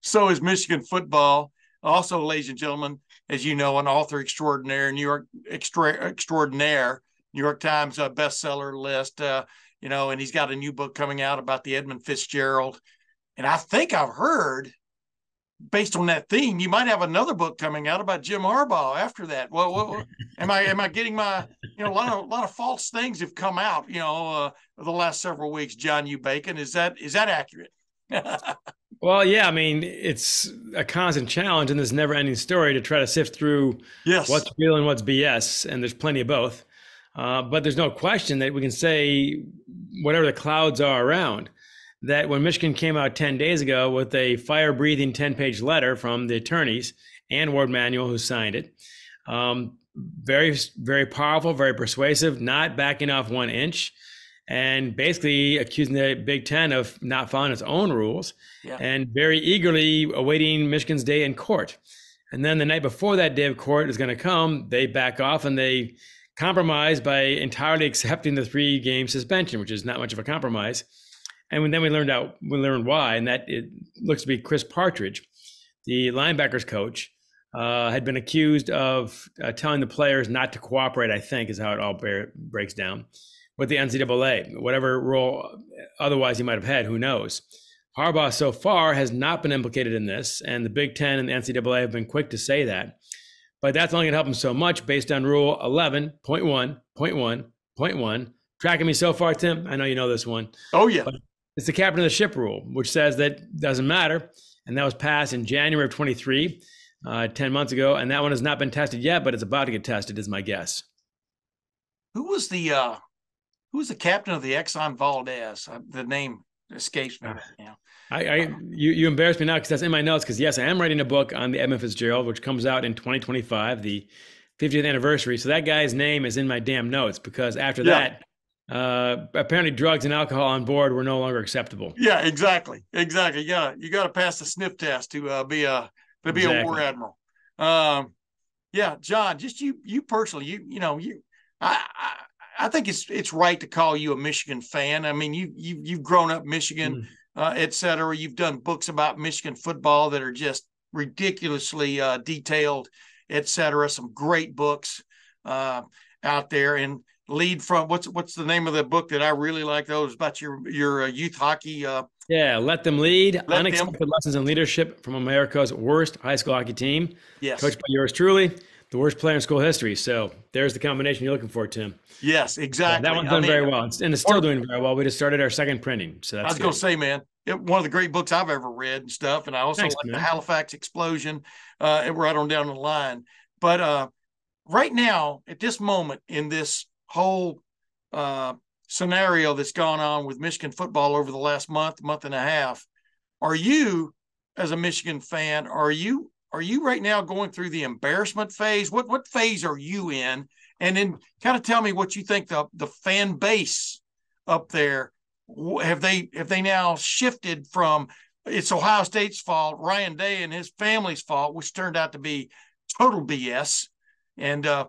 So is Michigan football. Also, ladies and gentlemen, as you know, an author extraordinaire, New York Times bestseller list, and he's got a new book coming out about the Edmund Fitzgerald. And I think I've heard, based on that theme, you might have another book coming out about Jim Harbaugh after that. Well, am I getting my, a lot of false things have come out, the last several weeks, John U. Bacon. Is that accurate? Well, yeah, I mean, it's a constant challenge in this never-ending story to try to sift through what's real and what's BS, and there's plenty of both. But there's no question that we can say, whatever the clouds are around, that when Michigan came out 10 days ago with a fire-breathing 10-page letter from the attorneys and Ward Manuel, who signed it, very, very powerful, very persuasive, not backing off 1 inch, and basically accusing the Big Ten of not following its own rules, and very eagerly awaiting Michigan's day in court. And then the night before that day of court is going to come, they back off and they compromise by entirely accepting the 3-game suspension, which is not much of a compromise. And then we learned why, and that it looks to be Chris Partridge, the linebackers coach, had been accused of telling the players not to cooperate, I think is how it all breaks down, with the NCAA, whatever role otherwise he might have had, who knows. Harbaugh so far has not been implicated in this, and the Big Ten and the NCAA have been quick to say that. But that's only going to help him so much based on Rule 11.1.1 point one. Tracking me so far, Tim? I know you know this one. Oh, yeah. But it's the captain of the ship rule, which says that doesn't matter. And that was passed in January of 23, 10 months ago. And that one has not been tested yet, but it's about to get tested, is my guess. Who was the captain of the Exxon Valdez? The name escapes me right now. You embarrass me now because that's in my notes. Because yes, I am writing a book on the Edmund Fitzgerald, which comes out in 2025, the 50th anniversary. So that guy's name is in my damn notes because after that, apparently drugs and alcohol on board were no longer acceptable. Yeah, exactly. You got to pass the sniff test to be a war admiral. Yeah, John, just you personally, I think it's right to call you a Michigan fan. I mean, you've grown up Michigan, et cetera. You've done books about Michigan football that are just ridiculously detailed, et cetera. Some great books out there. And lead from what's the name of the book that I really like? Those about your youth hockey. Let Them Lead. Unexpected Lessons in Leadership from America's Worst High School Hockey Team. Yes, coached by yours truly, the worst player in school history. So there's the combination you're looking for, Tim. Yes, exactly. That one's done very well, and it's still doing very well. We just started our second printing, so that's. I was going to say, man, one of the great books I've ever read and stuff, and I also like the Halifax Explosion, right on down the line. But right now, at this moment in this whole scenario that's gone on with Michigan football over the last month and a half, are you, as a Michigan fan, are you right now going through the embarrassment phase? What phase are you in? And then kind of tell me what you think the fan base up there, have they now shifted from it's Ohio State's fault, Ryan Day and his family's fault, which turned out to be total BS, and there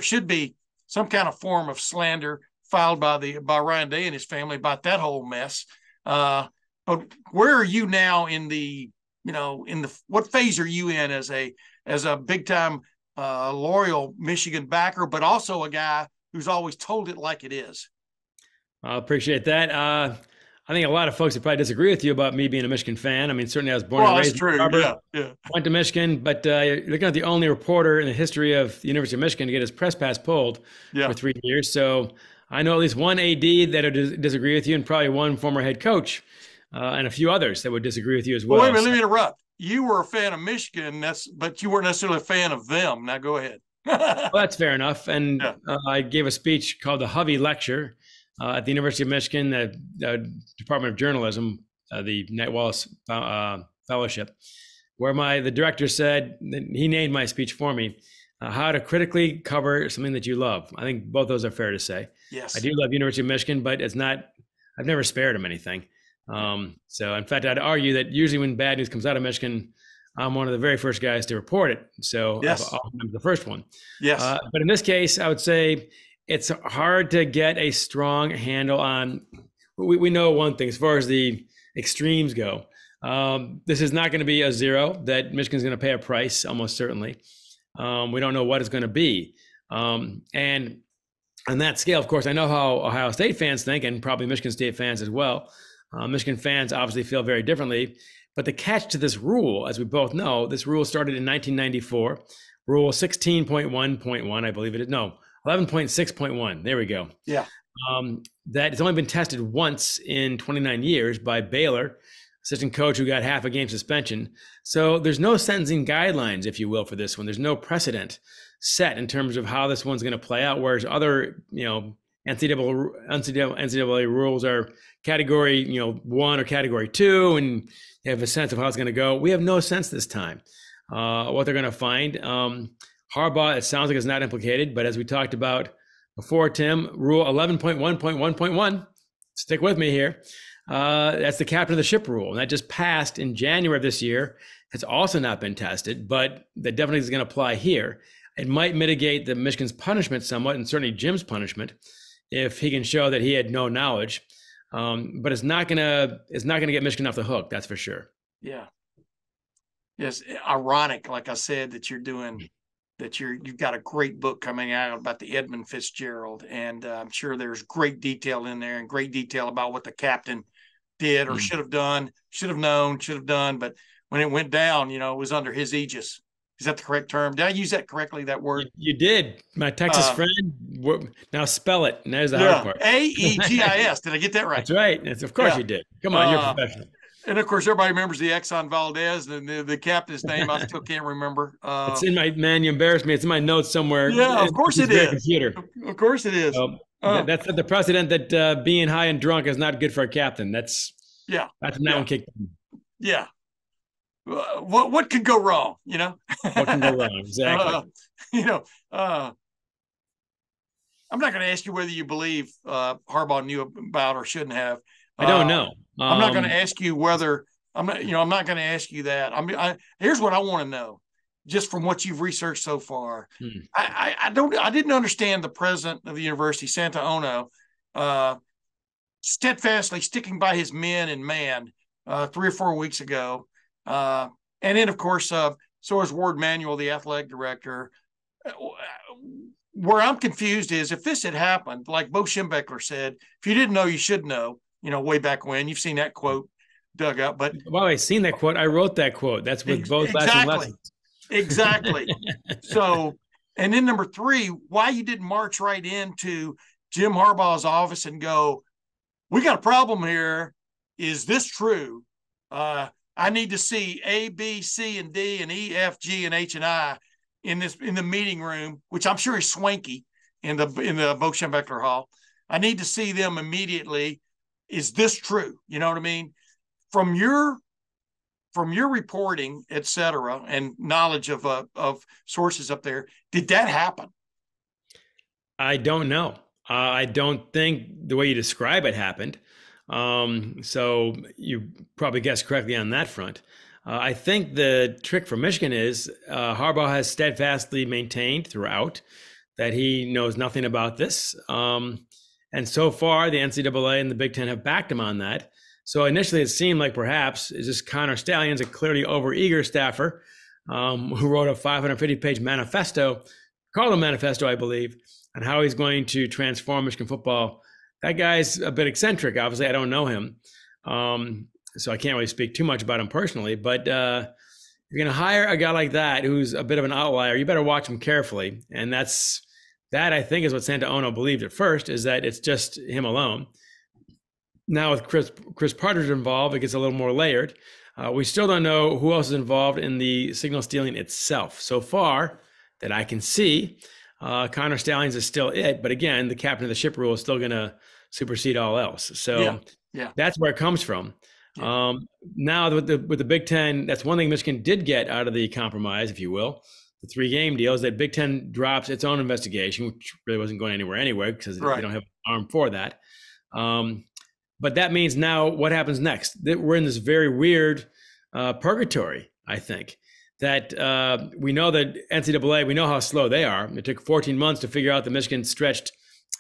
should be some kind of form of slander filed by Ryan Day and his family about that whole mess. But where are you now what phase are you in as a big time loyal Michigan backer, but also a guy who's always told it like it is? I appreciate that. I think a lot of folks would probably disagree with you about me being a Michigan fan. I mean, certainly I was born and raised in Ann Arbor, went to Michigan, but you're looking at the only reporter in the history of the University of Michigan to get his press pass pulled for 3 years. So I know at least one AD that would disagree with you, and probably one former head coach, and a few others that would disagree with you as well. Wait a minute, let me interrupt. You were a fan of Michigan, but you weren't necessarily a fan of them. Now go ahead. Well, that's fair enough. And I gave a speech called the Hovey Lecture at the University of Michigan, the Department of Journalism, the Knight Wallace Fellowship, where the director said, he named my speech for me, how to critically cover something that you love. I think both those are fair to say. Yes. I do love University of Michigan, but I've never spared them anything. So in fact, I'd argue that usually when bad news comes out of Michigan, I'm one of the very first guys to report it. So I'm the first one. Yes. But in this case, I would say it's hard to get a strong handle on. We know one thing as far as the extremes go. This is not going to be a zero, that Michigan's going to pay a price, almost certainly. We don't know what it's going to be. And on that scale, of course, I know how Ohio State fans think, and probably Michigan State fans as well. Michigan fans obviously feel very differently. But the catch to this rule, as we both know, this rule started in 1994. Rule 16.1.1, I believe it is. No, 11.6.1. There we go. Yeah. That it's only been tested once in 29 years by Baylor, assistant coach who got half a game suspension. So there's no sentencing guidelines, if you will, for this one. There's no precedent set in terms of how this one's going to play out, whereas other, NCAA rules are category, 1 or category 2, and you have a sense of how it's going to go. We have no sense this time what they're going to find. Harbaugh, it sounds like it's not implicated, but as we talked about before, Tim, Rule 11.1.1.1, stick with me here. That's the captain of the ship rule, and that just passed in January of this year. It's also not been tested, but that definitely is going to apply here. It might mitigate the Michigan's punishment somewhat, and certainly Jim's punishment, if he can show that he had no knowledge. But it's not gonna get Michigan off the hook. That's for sure. Yeah. Yes. Ironic, like I said, that you've got a great book coming out about the Edmund Fitzgerald, and I'm sure there's great detail in there and great detail about what the captain did or should have done, should have known, should have done. But when it went down, it was under his aegis. Is that the correct term? Did I use that correctly, that word? You did. My Texas friend. Now spell it. And there's the hard part. Aegis. Did I get that right? That's right. Of course you did. Come on, you're a professional. And of course, everybody remembers the Exxon Valdez and the captain's name. I still can't remember. It's in my, man, you embarrassed me. It's in my notes somewhere. Yeah, of course it is. Computer. Of course it is. That's the precedent that being high and drunk is not good for a captain. That's when that one kicked in. Yeah. What could go wrong? What can go wrong? Exactly. I'm not going to ask you whether you believe Harbaugh knew about or shouldn't have. I don't know. I'm not going to ask you whether I'm not going to ask you that. Here's what I want to know, just from what you've researched so far. I didn't understand the president of the university, Santa Ono, steadfastly sticking by his men and man 3 or 4 weeks ago. And then, of course, so is Ward Manuel, the athletic director. Where I'm confused is if this had happened, like Bo Schembechler said, if you didn't know, you should know, way back when. You've seen that quote dug up. But well, I've seen that quote. I wrote that quote. That's with both lessons. Exactly. So, and then number 3, why you didn't march right into Jim Harbaugh's office and go, we got a problem here. Is this true? I need to see A, B, C, and D, and E, F, G, and H, and I in the meeting room, which I'm sure is swanky in the Bo Schembechler Hall. I need to see them immediately. Is this true? You know what I mean? From your reporting, et cetera, and knowledge of sources up there, did that happen? I don't know. I don't think the way you describe it happened. So you probably guessed correctly on that front. I think the trick for Michigan is Harbaugh has steadfastly maintained throughout that he knows nothing about this. And so far, the NCAA and the Big Ten have backed him on that. So initially, it seemed like perhaps it's just Connor Stalions, a clearly overeager staffer who wrote a 550-page manifesto, called a manifesto, I believe, on how he's going to transform Michigan football. That guy's a bit eccentric. Obviously, I don't know him, so I can't really speak too much about him personally. But if you're going to hire a guy like that who's a bit of an outlier, you better watch him carefully. And that I think is what Santa Ono believed at first, is that it's just him alone. Now with Chris Partridge involved, it gets a little more layered. We still don't know who else is involved in the signal stealing itself. So far that I can see, Connor Stalions is still it. But again, the captain of the ship rule is still going to supersede all else. So that's where it comes from. Yeah. Now with the Big Ten, that's one thing Michigan did get out of the compromise, if you will. The 3-game deal is that Big Ten drops its own investigation, which really wasn't going anywhere anyway, because they don't have an arm for that. But that means now what happens next? We're in this very weird purgatory, I think, that we know that NCAA, we know how slow they are. It took 14 months to figure out that Michigan stretched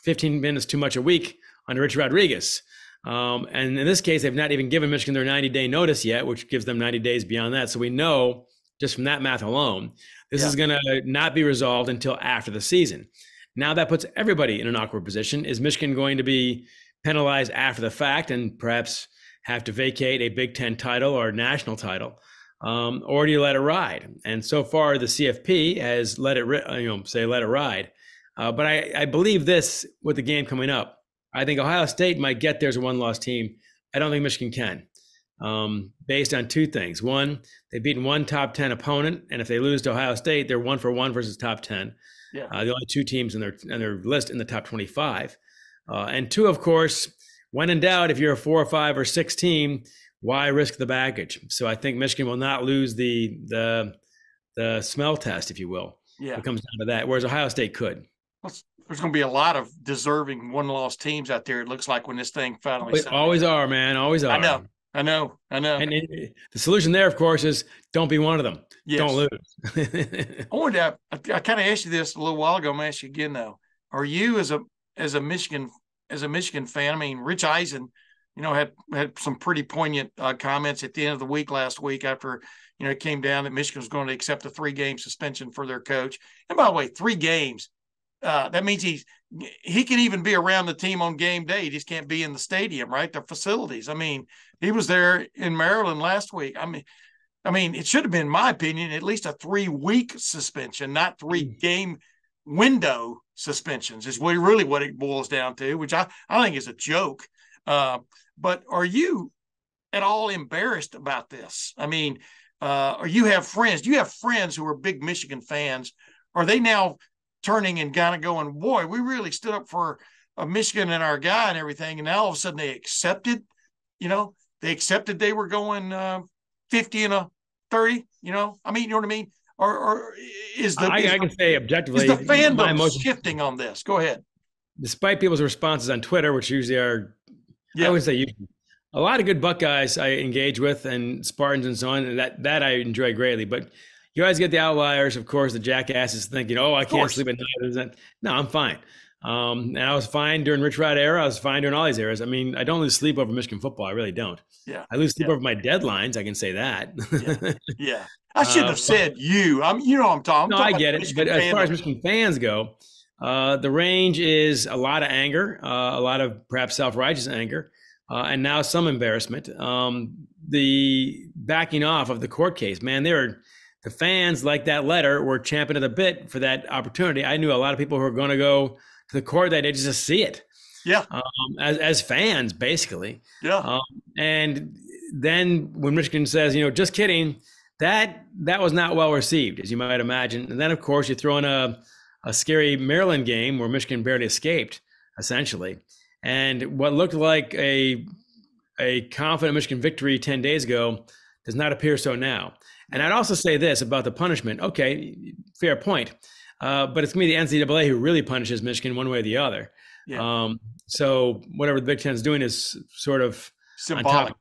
15 minutes too much a week under Rich Rodriguez. And in this case, they've not even given Michigan their 90-day notice yet, which gives them 90 days beyond that. So we know just from that math alone, this is going to not be resolved until after the season. Now that puts everybody in an awkward position. Is Michigan going to be penalized after the fact and perhaps have to vacate a Big Ten title or national title? Or do you let it ride? And so far, the CFP has let it ride. But I believe this with the game coming up. I think Ohio State might get there as a one-loss team. I don't think Michigan can, based on 2 things. One, they've beaten one top 10 opponent, and if they lose to Ohio State, they're 1-for-1 versus top 10. The only 2 teams in their list in the top 25. And 2, of course, when in doubt, if you're a 4 or 5 or 6 team, why risk the baggage? So I think Michigan will not lose the smell test, if you will. Yeah, it comes down to that. Whereas Ohio State could. There's going to be a lot of deserving one-loss teams out there. It looks like when this thing finally. Always are, man. Always are. I know. And the solution there, of course, is don't be one of them. Yes. Don't lose. I kind of asked you this a little while ago. I'm going to ask you again, though. Are you as a Michigan fan? I mean, Rich Eisen, had some pretty poignant comments at the end of the week last week after it came down that Michigan was going to accept a 3-game suspension for their coach. And by the way, 3 games. That means he can even be around the team on game day. He just can't be in the stadium, right? The facilities. I mean, he was there in Maryland last week. I mean, I mean, it should have been, in my opinion, at least a 3-week suspension, not 3-game window suspensions is really what it boils down to, which I think is a joke. But are you at all embarrassed about this? I mean, or you have friends? Do you have friends who are big Michigan fans? Are they now turning and kind of going, boy, we really stood up for Michigan and our guy and everything, and now all of a sudden they accepted, they were going 50 and a 30, I mean, you know what I mean? Or is the I can say objectively, is the fandom shifting on this? Go ahead. Despite people's responses on Twitter, which usually are, I would say usually, a lot of good Buckeyes I engage with and Spartans and so on, and that I enjoy greatly. But you always get the outliers, of course, the jackasses thinking, oh, I can't sleep at night. No, I'm fine. And I was fine during Rich Rod era. I was fine during all these eras. I mean, I don't lose sleep over Michigan football. I really don't. Yeah. I lose sleep over my deadlines. I can say that. Yeah. I shouldn't have said you. I'm talking. No, I get it. But as far as Michigan fans go, the range is a lot of anger, a lot of perhaps self-righteous anger, and now some embarrassment. The backing off of the court case, man, the fans, like that letter, were champing at the bit for that opportunity. I knew a lot of people who were going to go to the court that day just to see it. Yeah. As fans, basically. Yeah. And then when Michigan says, just kidding, that was not well received, as you might imagine. And then, of course, you throw in a scary Maryland game where Michigan barely escaped, essentially. And what looked like a confident Michigan victory 10 days ago does not appear so now. And I'd also say this about the punishment. Okay, fair point. But it's going to be the NCAA who really punishes Michigan one way or the other. Yeah. So whatever the Big Ten is doing is sort of symbolic on top of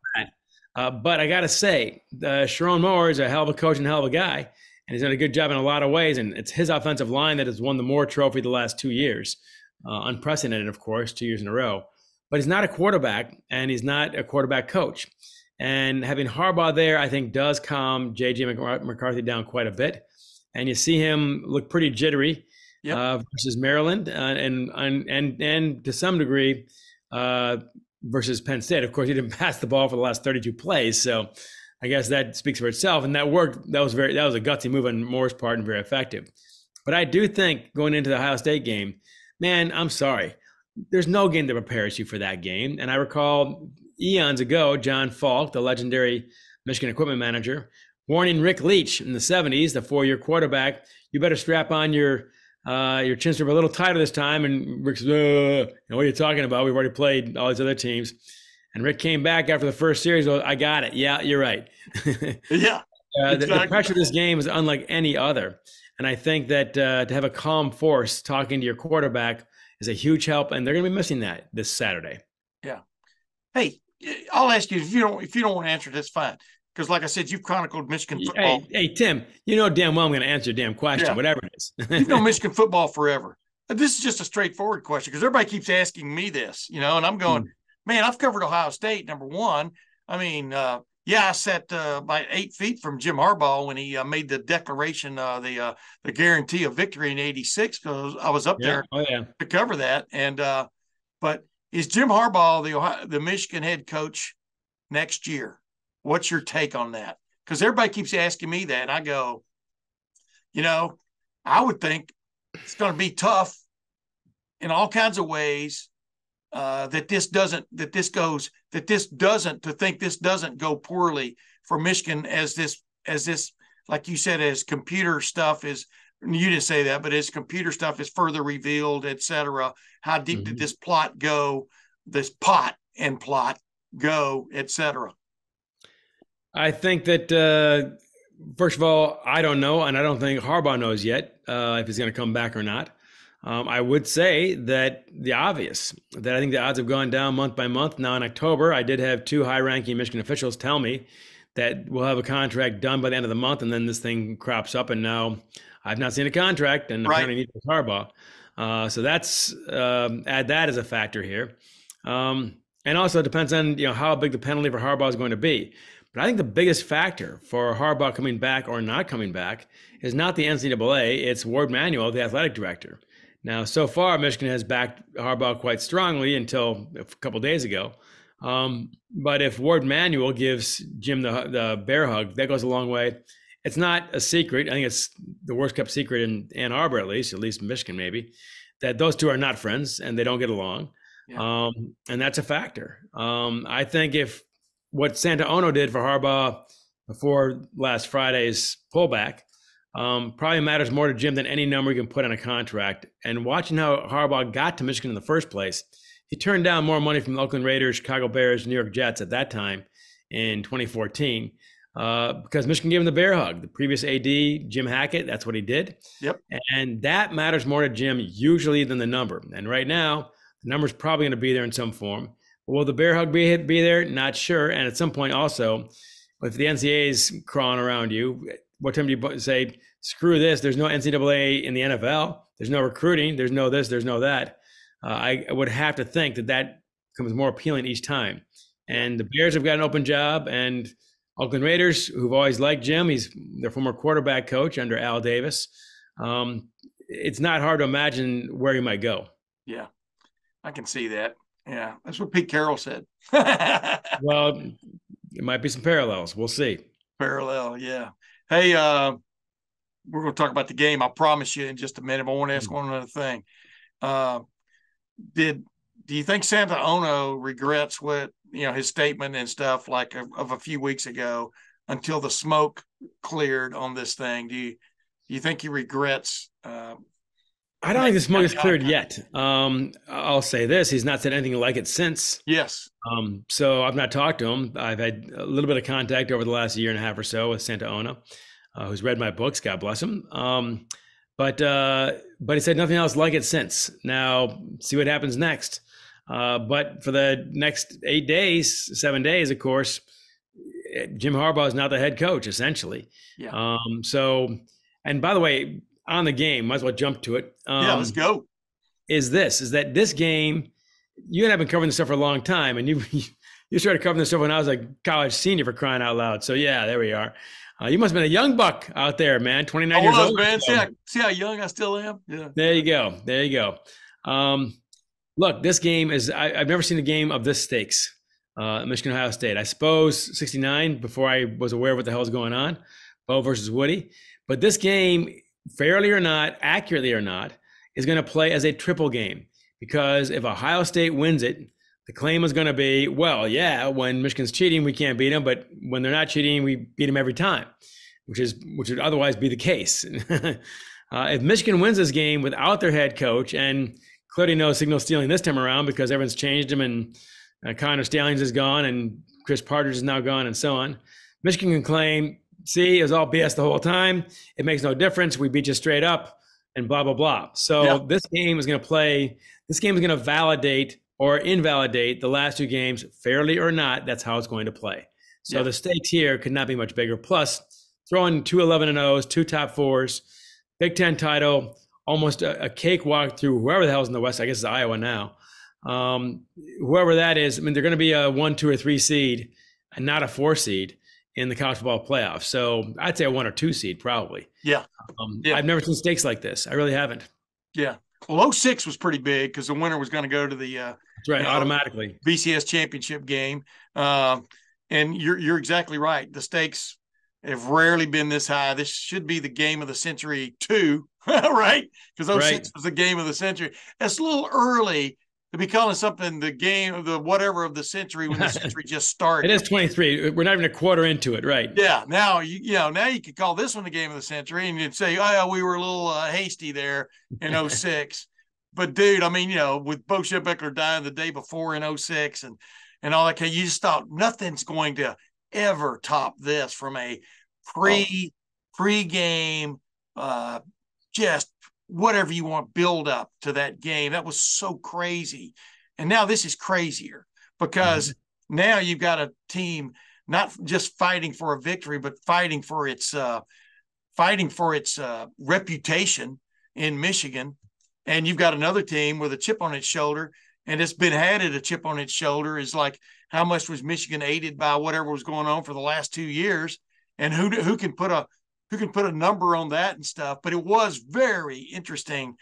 that. But I got to say, Sharon Moore is a hell of a coach and a hell of a guy. And he's done a good job in a lot of ways. And it's his offensive line that has won the Moore Trophy the last 2 years. Unprecedented, of course, 2 years in a row. But he's not a quarterback, and he's not a quarterback coach. And having Harbaugh there, I think, does calm J.J. McCarthy down quite a bit. And you see him look pretty jittery versus Maryland and to some degree versus Penn State. Of course, he didn't pass the ball for the last 32 plays, so I guess that speaks for itself. And that worked. That was a gutsy move on Moore's part and very effective. But I do think going into the Ohio State game, man, I'm sorry, there's no game that prepares you for that game. And I recall eons ago, John Falk, the legendary Michigan equipment manager, warning Rick Leach in the 70s, the 4-year quarterback, you better strap on your chin strap a little tighter this time. And Rick says, what are you talking about? We've already played all these other teams. And Rick came back after the first series. Goes, I got it. Yeah, you're right. Yeah. Exactly. The pressure of this game is unlike any other. And I think that to have a calm force talking to your quarterback is a huge help. And they're going to be missing that this Saturday. Yeah. Hey, I'll ask you if you don't want to answer this, fine. Because like I said, you've chronicled Michigan football. Hey, Tim, you know damn well I'm going to answer your damn question, whatever it is. You've known Michigan football forever. This is just a straightforward question because everybody keeps asking me this, and I'm going, man, I've covered Ohio State, number one. I mean, I sat by 8 feet from Jim Harbaugh when he made the declaration, the guarantee of victory in '86 because I was up there to cover that. And but is Jim Harbaugh the Michigan head coach next year? What's your take on that? Because everybody keeps asking me that. And I go, I would think it's going to be tough in all kinds of ways that this doesn't go poorly for Michigan as this, like you said, as computer stuff is, you didn't say that, but as computer stuff is further revealed, et cetera, how deep did this plot go, this pot and plot go, et cetera? I think that, first of all, I don't know, and I don't think Harbaugh knows yet if he's going to come back or not. I would say that the obvious, that I think the odds have gone down month by month. Now in October, I did have 2 high-ranking Michigan officials tell me that we'll have a contract done by the end of the month, and then this thing crops up, and now I've not seen a contract, and apparently neither has Harbaugh. So that's add that as a factor here. And also it depends on how big the penalty for Harbaugh is going to be. But I think the biggest factor for Harbaugh coming back or not coming back is not the NCAA, it's Ward Manuel, the athletic director. Now, so far, Michigan has backed Harbaugh quite strongly until a couple of days ago. But if Ward Manuel gives Jim the bear hug, that goes a long way. It's not a secret. I think it's the worst kept secret in Ann Arbor, at least Michigan, maybe, that those two are not friends and they don't get along. Yeah. And that's a factor. I think if what Santaono did for Harbaugh before last Friday's pullback probably matters more to Jim than any number you can put on a contract. And watching how Harbaugh got to Michigan in the first place, he turned down more money from the Oakland Raiders, Chicago Bears, New York Jets at that time in 2014 because Michigan gave him the bear hug. The previous AD, Jim Hackett, that's what he did. Yep. And that matters more to Jim usually than the number. And right now, the number's probably going to be there in some form. Will the bear hug be there? Not sure. And at some point also, if the NCAA is crawling around you, what time do you say, screw this, there's no NCAA in the NFL, there's no recruiting, there's no this, there's no that. I would have to think that becomes more appealing each time. And the Bears have got an open job, and Oakland Raiders, who've always liked Jim, he's their former quarterback coach under Al Davis. It's not hard to imagine where he might go. Yeah, I can see that. Yeah, that's what Pete Carroll said. Well, it might be some parallels. We'll see. Parallel, yeah. Hey, we're going to talk about the game. I promise you in just a minute. But I want to ask one other thing. Do you think Santaono regrets what, his statement and stuff like of a few weeks ago until the smoke cleared on this thing? Do you think he regrets? I don't think the smoke is cleared yet. I'll say this: he's not said anything like it since. Yes. So I've not talked to him. I've had a little bit of contact over the last year and a half or so with Santaono, who's read my books. God bless him. But he said nothing else like it since. Now, see what happens next. But for the next 7 days, of course, Jim Harbaugh is not the head coach, essentially. Yeah. And by the way, on the game, might as well jump to it. Yeah, let's go. Is that this game, you and I have been covering this stuff for a long time, and you started covering this stuff when I was a college senior, for crying out loud. So yeah, there we are. You must have been a young buck out there, man. 29 years old. Man. See how young I still am? Yeah. There you go. Look, this game is, I've never seen a game of this stakes. Michigan, Ohio State. I suppose 69 before I was aware of what the hell is going on. Bo versus Woody. But this game, fairly or not, accurately or not, is going to play as a triple game. Because if Ohio State wins it, the claim is going to be, well, yeah, when Michigan's cheating, we can't beat them, but when they're not cheating, we beat them every time, which would otherwise be the case. If Michigan wins this game without their head coach, and clearly no signal stealing this time around because everyone's changed him, and Connor Stalions is gone, and Chris Partridge is now gone, and so on, Michigan can claim, see, it was all BS the whole time. It makes no difference. We beat you straight up, and blah, blah, blah. So This game is going to validate or invalidate the last two games, fairly or not. That's how it's going to play. So the stakes here could not be much bigger. Plus, throwing 2 11-0s, 2 top 4s, Big Ten title, almost a cakewalk through whoever the hell's in the West. I guess it's Iowa now. Whoever that is, I mean, they're going to be a 1, 2, or 3 seed, and not a 4 seed in the college football playoff. So I'd say a 1 or 2 seed probably. Yeah. I've never seen stakes like this. I really haven't. Yeah. Well, 06 was pretty big because the winner was going to go to the that's right, automatically BCS championship game. And you're exactly right. The stakes have rarely been this high. This should be the game of the century too, right? Because 06 was the game of the century. It's a little early to be calling something the game of the whatever of the century when the century just started. It is 23. We're not even a quarter into it, right? Yeah. Now now you could call this one the game of the century, and you'd say, "Oh, we were a little hasty there in 06." But dude, I mean, with Bo Schembechler dying the day before in 06 and all that, you just thought nothing's going to ever top this from a pre-game, just whatever you want, build up to that game. That was so crazy. And now this is crazier because now you've got a team not just fighting for a victory, but fighting for its reputation in Michigan. And you've got another team with a chip on its shoulder, and it's been added a chip on its shoulder is like, how much was Michigan aided by whatever was going on for the last 2 years? And who can put a number on that and stuff. But it was very interesting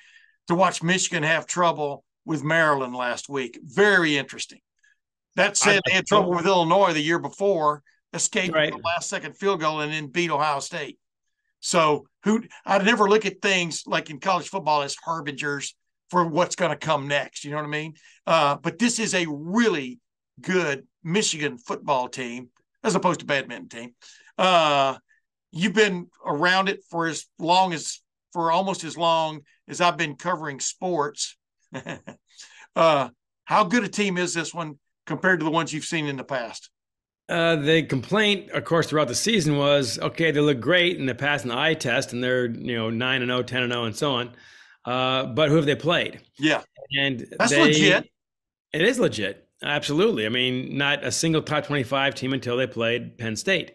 to watch Michigan have trouble with Maryland last week. Very interesting. That said, they had trouble with Illinois the year before, escaped right. the last-second field goal and then beat Ohio State. So I'd never look at things like in college football as harbingers for what's going to come next. You know what I mean? But this is a really good Michigan football team as opposed to badminton team. You've been around it for almost as long as I've been covering sports. How good a team is this one compared to the ones you've seen in the past? The complaint, of course, throughout the season was, okay, they look great and they're passing the eye test and they're 9-0, 10-0, and so on. But who have they played? Yeah, and that's legit. It is legit, absolutely. I mean, not a single top 25 team until they played Penn State,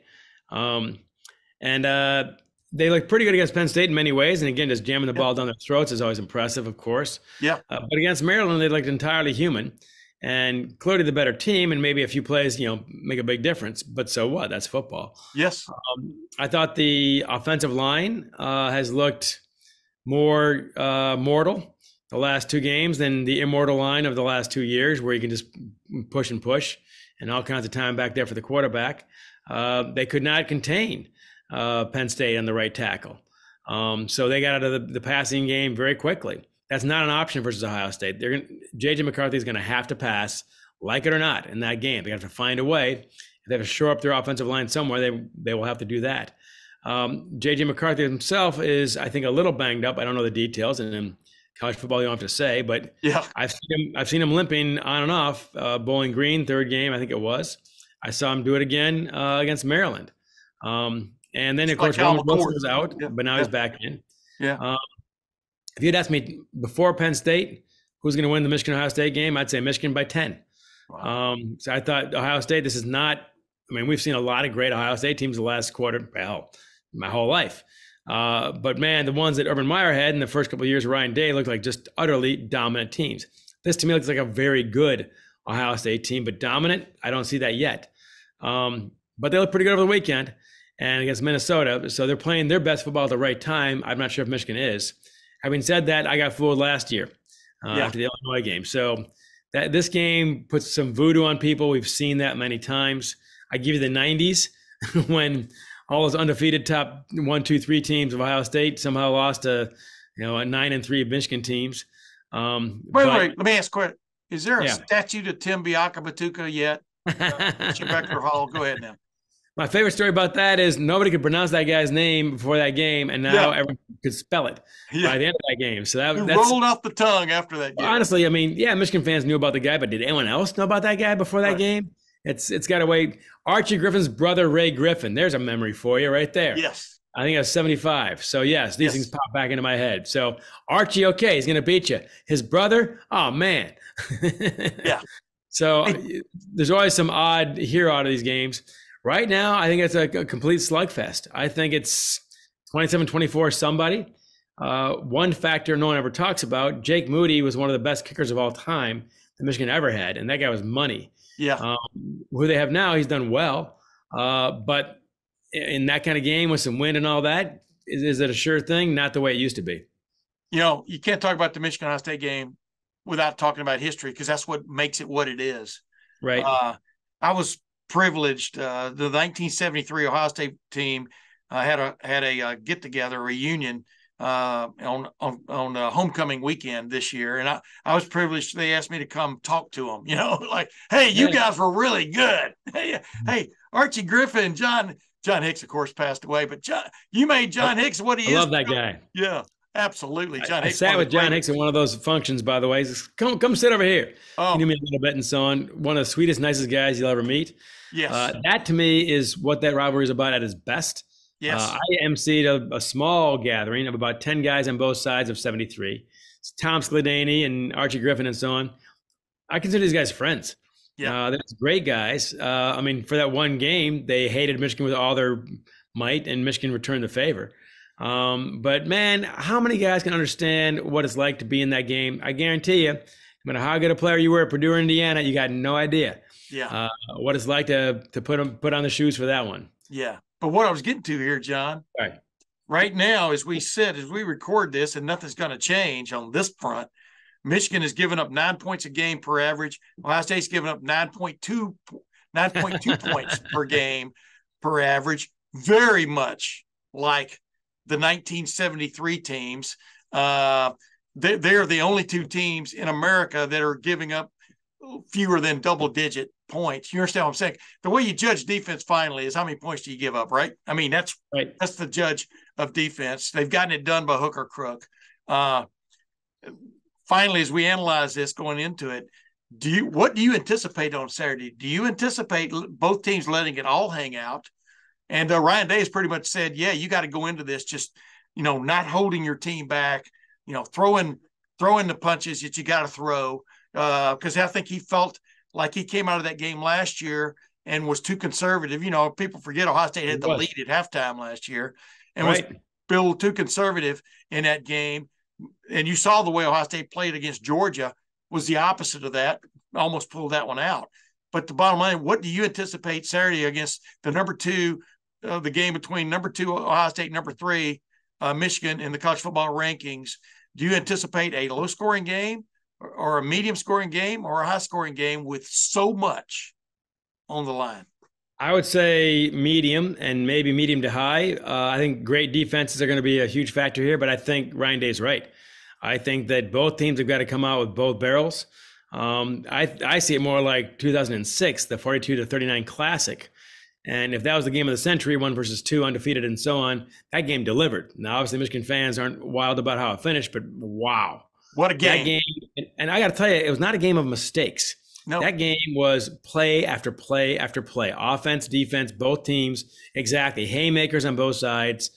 and they look pretty good against Penn State in many ways. And again, just jamming the ball down their throats is always impressive, of course. Yeah, but against Maryland, they looked entirely human. And clearly the better team, and maybe a few plays, make a big difference. But so what? That's football. Yes. I thought the offensive line has looked more mortal the last two games than the immortal line of the last 2 years, where you can just push and all kinds of time back there for the quarterback. They could not contain Penn State on the right tackle. So they got out of the passing game very quickly. That's not an option versus Ohio State. J.J. McCarthy is going to have to pass, like it or not, in that game. They have to find a way. If they have to shore up their offensive line somewhere, they will have to do that. J.J. McCarthy himself is, I think, a little banged up. I don't know the details, and in college football, you don't have to say, but yeah, I've seen him limping on and off. Bowling Green, third game, I think it was. I saw him do it again against Maryland. And then, of course, Roman Wilson was out, but now he's back in. Yeah. If you'd asked me before Penn State who's going to win the Michigan-Ohio State game, I'd say Michigan by 10. Wow. So I thought Ohio State, this is not – I mean, we've seen a lot of great Ohio State teams the last quarter, my whole life. But, man, the ones that Urban Meyer had in the first couple of years of Ryan Day looked like just utterly dominant teams. This, to me, looks like a very good Ohio State team, but dominant, I don't see that yet. But they look pretty good over the weekend and against Minnesota. So they're playing their best football at the right time. I'm not sure if Michigan is. Having said that, I got fooled last year after the Illinois game. So this game puts some voodoo on people. We've seen that many times. I give you the 90s when all those undefeated top 1, 2, 3 teams of Ohio State somehow lost to a 9-3 Michigan teams. Wait, let me ask a question. Is there a statue to Tim Biakabatuka yet? Becker Hall. Go ahead now. My favorite story about that is nobody could pronounce that guy's name before that game, and now everyone could spell it by the end of that game. So that's rolled off the tongue after that game. Honestly, I mean, Michigan fans knew about the guy, but did anyone else know about that guy before that game? It's got to wait. Archie Griffin's brother, Ray Griffin. There's a memory for you right there. Yes. I think I was 75. So, yes, these things pop back into my head. So, Archie, okay, he's going to beat you. His brother, oh, man. Yeah. So, there's always some odd hero out of these games. Right now, I think it's a complete slugfest. I think it's 27-24 somebody. One factor no one ever talks about, Jake Moody was one of the best kickers of all time that Michigan ever had, and that guy was money. Yeah. Who they have now, he's done well. But in that kind of game with some wind and all that, is it a sure thing? Not the way it used to be. You can't talk about the Michigan-Ohio State game without talking about history, because that's what makes it what it is. Right. I was privileged. The 1973 Ohio State team had a get together, reunion on homecoming weekend this year, and I was privileged. They asked me to come talk to them. Like, hey, you guys were really good. Hey, Archie Griffin, John Hicks, of course, passed away, but you made John Hicks what he is. I love that guy. Yeah. Absolutely, John Hicks. I sat with John Hicks at one of those functions, by the way. He says, come sit over here. He knew me a little bit and so on. One of the sweetest, nicest guys you'll ever meet. Yes. That, to me, is what that rivalry is about at its best. Yes. I emceed a small gathering of about 10 guys on both sides of 73. It's Tom Skladany and Archie Griffin and so on. I consider these guys friends. Yeah. They're great guys. I mean, for that one game, they hated Michigan with all their might, and Michigan returned the favor. But man, how many guys can understand what it's like to be in that game? I guarantee you, no matter how good a player you were at Purdue or Indiana, you got no idea what it's like to put on the shoes for that one. Yeah. But what I was getting to here, John, right now, as we record this, and nothing's going to change on this front, Michigan has given up 9 points a game per average. Ohio State's given up 9.2 points per game per average, very much like the 1973 teams. They're the only two teams in America that are giving up fewer than double-digit points. You understand what I'm saying? The way you judge defense finally is how many points do you give up, right? I mean, that's right. That's the judge of defense. They've gotten it done by hook or crook. Finally, as we analyze this going into it, what do you anticipate on Saturday? Do you anticipate both teams letting it all hang out? And Ryan Day has pretty much said, yeah, you got to go into this just, not holding your team back, throwing the punches that you got to throw. Because I think he felt like he came out of that game last year and was too conservative. People forget Ohio State had the lead at halftime last year and was a little too conservative in that game. And you saw the way Ohio State played against Georgia was the opposite of that, almost pulled that one out. But the bottom line, what do you anticipate Saturday against the number two, the game between number 2 Ohio State and number 3 Michigan in the college football rankings? Do you anticipate a low-scoring game or a medium-scoring game or a high-scoring game with so much on the line? I would say medium and maybe medium to high. I think great defenses are going to be a huge factor here, but I think Ryan Day's right. I think that both teams have got to come out with both barrels. I see it more like 2006, the 42-39 Classic. And if that was the game of the century, 1 versus 2, undefeated and so on, that game delivered. Now, obviously, Michigan fans aren't wild about how it finished, but wow. What a game. That game, and I got to tell you, it was not a game of mistakes. No. That game was play after play after play. Offense, defense, both teams, exactly. Haymakers on both sides.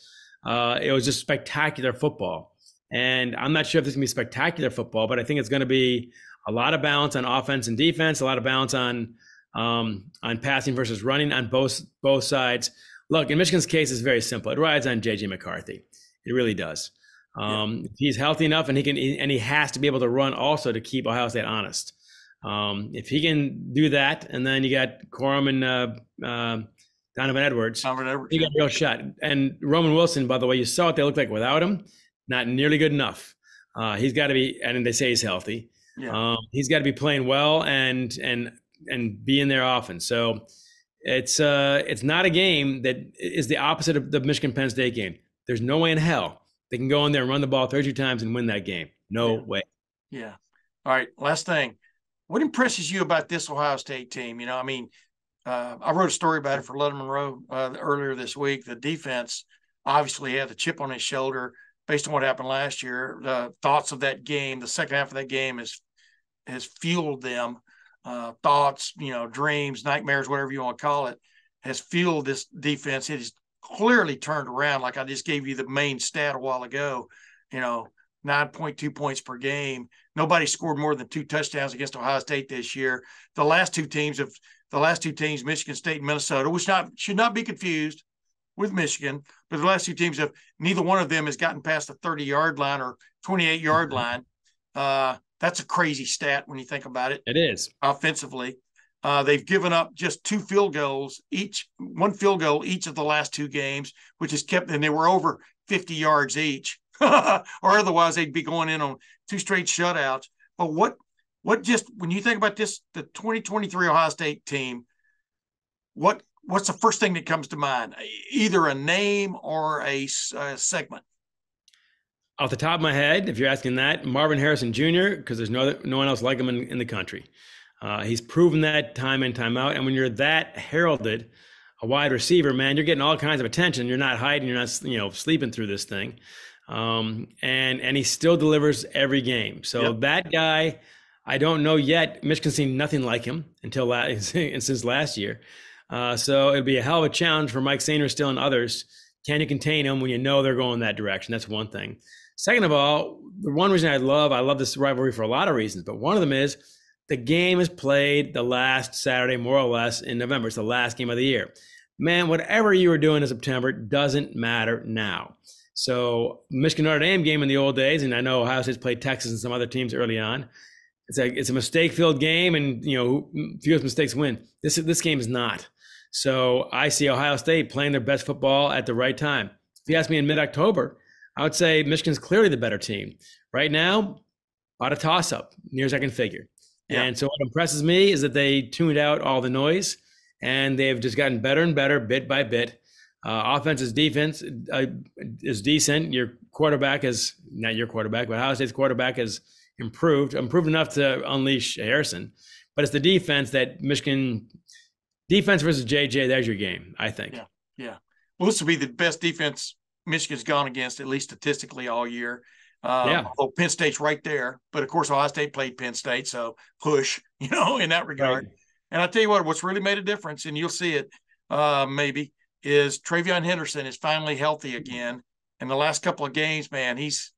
It was just spectacular football. And I'm not sure if this is going to be spectacular football, but I think it's going to be a lot of balance on offense and defense, a lot of balance on passing versus running on both sides. Look, in Michigan's case, it's very simple. It rides on J.J. McCarthy. It really does. He's healthy enough, and he has to be able to run also to keep Ohio State honest. If he can do that, and then you got Corum and Donovan Edwards, he got a real shot. And Roman Wilson, by the way, you saw what they looked like without him. Not nearly good enough. He's got to be, and they say he's healthy. Yeah. He's got to be playing well and be in there often. So it's not a game that is the opposite of the Michigan Penn State game. There's no way in hell they can go in there and run the ball 32 times and win that game. No way. Yeah. All right. Last thing. What impresses you about this Ohio State team? I wrote a story about it for Lettermen Row earlier this week. The defense obviously had a chip on his shoulder based on what happened last year. The thoughts of that game, the second half of that game has fueled them. Thoughts, dreams, nightmares, whatever you want to call it, has fueled this defense. It has clearly turned around. Like I just gave you the main stat a while ago, 9.2 points per game. Nobody scored more than 2 touchdowns against Ohio State this year. The last two teams, Michigan State and Minnesota, which should not be confused with Michigan, but the last 2 teams neither one of them has gotten past the 30-yard line or 28-yard line. That's a crazy stat when you think about it. It is. Offensively. They've given up just 2 field goals each, 1 field goal each of the last 2 games, which has kept, and they were over 50 yards each. Or otherwise they'd be going in on 2 straight shutouts. But what just, when you think about this, the 2023 Ohio State team, what's the first thing that comes to mind? Either a name or a segment. Off the top of my head, if you're asking that, Marvin Harrison Jr., because there's no one else like him in the country. He's proven that time in, time out. And when you're that heralded, a wide receiver, man, you're getting all kinds of attention. You're not hiding. You're not, sleeping through this thing. And he still delivers every game. So that guy, I don't know yet. Michigan's seen nothing like him since last year. So it'll be a hell of a challenge for Mike Sainristil and others. Can you contain him when you know they're going that direction? That's one thing. Second of all, the one reason I love this rivalry for a lot of reasons, but one of them is the game is played the last Saturday, more or less, in November. It's the last game of the year. Man, whatever you were doing in September doesn't matter now. So Michigan Notre Dame game in the old days, and I know Ohio State's played Texas and some other teams early on. It's a mistake-filled game, and fewest mistakes win. This game is not. So I see Ohio State playing their best football at the right time. If you ask me in mid-October, I would say Michigan's clearly the better team. Right now, about a toss-up, near as I can figure. Yeah. And so what impresses me is that they tuned out all the noise, and they've just gotten better and better bit by bit. Offense is defense is decent. Your quarterback is not your quarterback, but Ohio State's quarterback has improved enough to unleash Harrison. But it's the defense that Michigan defense versus JJ. There's your game, I think. Yeah, yeah. Well, this will be the best defense Michigan's gone against, at least statistically, all year. Although Penn State's right there, but of course Ohio State played Penn State, so push, in that regard. Right. And I'll tell you what's really made a difference, and you'll see it maybe, is Travion Henderson is finally healthy again. In the last couple of games, man, he's,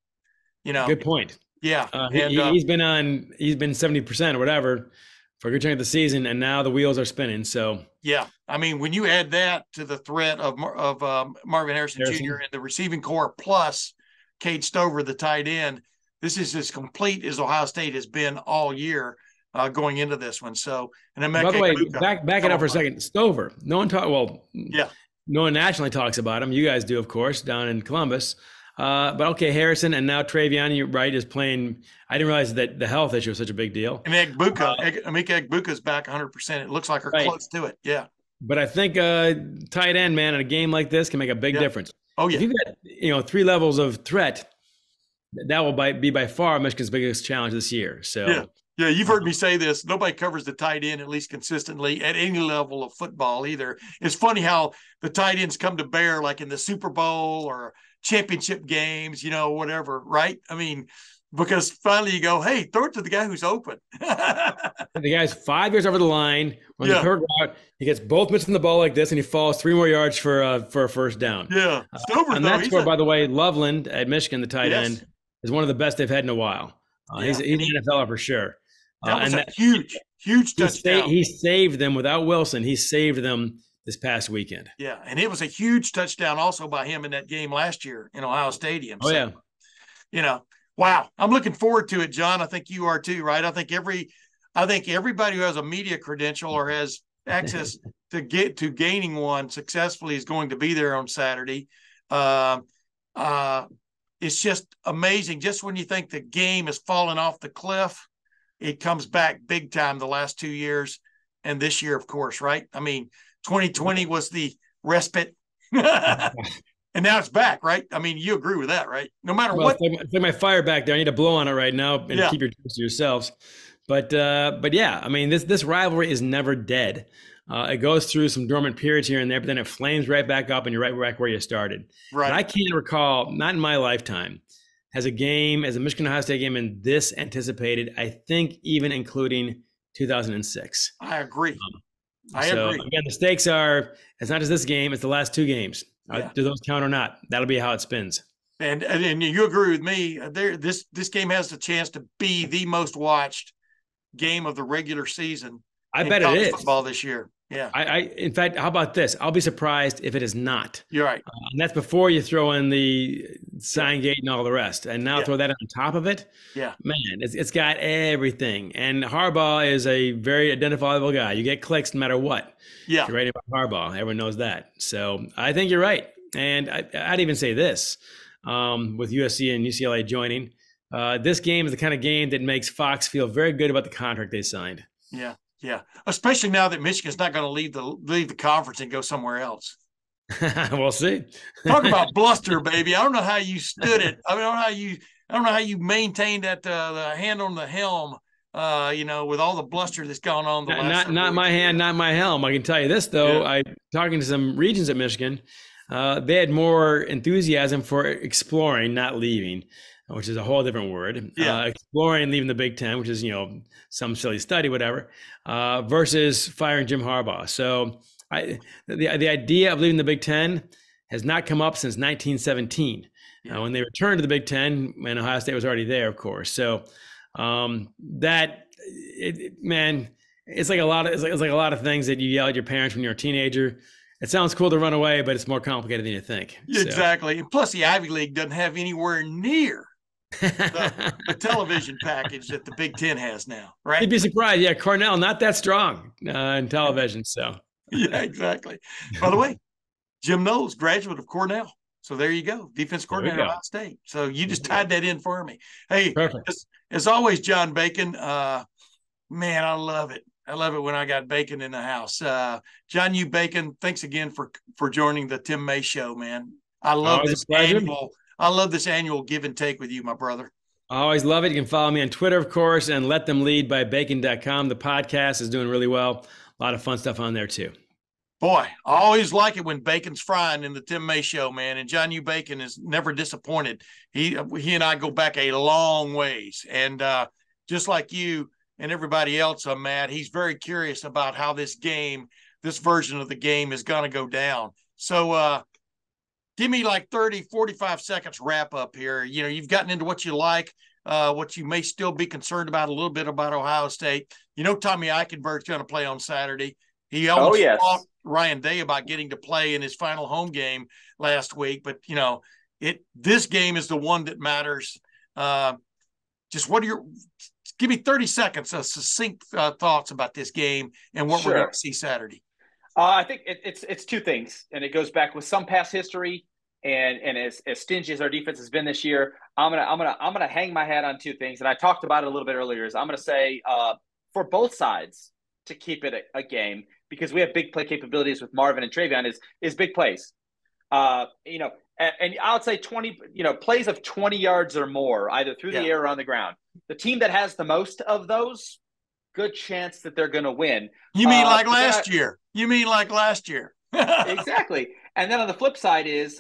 good point. Yeah. He's been 70% or whatever for a good chunk of the season, and now the wheels are spinning. So yeah, I mean, when you add that to the threat of Marvin Harrison Jr. and the receiving core plus Cade Stover, the tight end, this is as complete as Ohio State has been all year going into this one. So, and then by the way, back it up for a second. Stover, no one nationally talks about him. You guys do, of course, down in Columbus. But okay, Harrison and now Travion, you're right, is playing. I didn't realize that the health issue was such a big deal. And Emeka Egbuka's back 100%. It looks like we're close to it. Yeah. But I think tight end, man, in a game like this can make a big difference. Oh yeah. If you got 3 levels of threat, that will be by far Michigan's biggest challenge this year. So yeah, you've heard me say this. Nobody covers the tight end at least consistently at any level of football either. It's funny how the tight ends come to bear, like in the Super Bowl or championship games, whatever, right? I mean, because finally you go, hey, throw it to the guy who's open. The guy's 5 yards over the line. When the third route, he gets both mitts on the ball like this, and he falls 3 more yards for a first down. Yeah, Stover, and that's where, by the way, Loveland at Michigan, the tight end, is one of the best they've had in a while. He's an NFLer for sure. That was a huge touchdown. He saved them without Wilson. He saved them this past weekend. Yeah, and it was a huge touchdown also by him in that game last year in Ohio Stadium. Oh, so, yeah. Wow. I'm looking forward to it, John. I think you are too, right? I think everybody who has a media credential or has access to gaining one successfully is going to be there on Saturday. It's just amazing. Just when you think the game is falling off the cliff, it comes back big time the last 2 years. And this year, of course, right? I mean, 2020 was the respite. And now it's back, right? I mean, you agree with that, right? No matter what. It's like my fire back there. I need to blow on it right now and keep your drinks to yourselves. But yeah, I mean, this rivalry is never dead. It goes through some dormant periods here and there, but then it flames right back up and you're right back where you started. Right. But I can't recall, not in my lifetime, as a Michigan-Ohio State game and this anticipated, I think even including 2006. I agree. I agree. Again, the stakes are, it's not just this game, it's the last 2 games. Do those count or not? That'll be how it spins. And you agree with me. This game has the chance to be the most watched game of the regular season. I bet it is. Football this year. Yeah. In fact, how about this? I'll be surprised if it is not. You're right. And that's before you throw in the sign gate and all the rest. And now throw that on top of it. Yeah. Man, it's got everything. And Harbaugh is a very identifiable guy. You get clicks no matter what. Yeah. If you're writing about Harbaugh. Everyone knows that. So I think you're right. And I'd even say this, with USC and UCLA joining, this game is the kind of game that makes Fox feel very good about the contract they signed. Yeah. Yeah, especially now that Michigan's not going to leave the conference and go somewhere else. We'll see. Talk about bluster, baby. I don't know how you stood it. I don't know how you maintained that the hand on the helm. With all the bluster that's gone on the last. Not my hand, not my helm. I can tell you this though. I talking to some regions at Michigan. They had more enthusiasm for exploring, not leaving, which is a whole different word. Exploring, leaving the Big Ten, which is, some silly study, whatever, versus firing Jim Harbaugh. So the idea of leaving the Big Ten has not come up since 1917, when they returned to the Big Ten, and Ohio State was already there, of course. So it's like a lot of things that you yell at your parents when you're a teenager. It sounds cool to run away, but it's more complicated than you think. Exactly. And plus, the Ivy League doesn't have anywhere near the television package that the Big Ten has now, right? You'd be surprised. Yeah, Cornell, not that strong in television. So yeah, exactly. By the way, Jim Knowles, graduate of Cornell. So there you go, defense coordinator at Ohio State. So you just tied that in for me. Hey, perfect. As always, John Bacon, man, I love it. I love it when I got Bacon in the house. John U. Bacon, thanks again for joining the Tim May Show, man. I love this annual give and take with you, my brother. I always love it. You can follow me on Twitter, of course, and Let Them Lead by Bacon.com. The podcast is doing really well. A lot of fun stuff on there, too. Boy, I always like it when Bacon's frying in the Tim May Show, man. And John U. Bacon is never disappointed. He and I go back a long ways. And just like you and everybody else, Matt, he's very curious about how this version of the game is going to go down. So give me like 30, 45 seconds wrap up here. You know, you've gotten into what you like, what you may still be concerned about, a little bit about Ohio State. You know, Tommy Eichenberg's going to play on Saturday. He almost fought Ryan Day about getting to play in his final home game last week. But, you know, this game is the one that matters. Just give me 30 seconds of succinct thoughts about this game and what we're going to see Saturday. I think it's two things, and it goes back with some past history. And as stingy as our defense has been this year, I'm gonna hang my hat on two things. And I talked about it a little bit earlier. I'm gonna say for both sides to keep it a game, because we have big play capabilities with Marvin and Travion is big plays. You know, and I would say 20, you know, plays of 20 yards or more, either through the air or on the ground. The team that has the most of those, good chance that they're going to win. You mean like last year? You mean like last year? Exactly. And then on the flip side is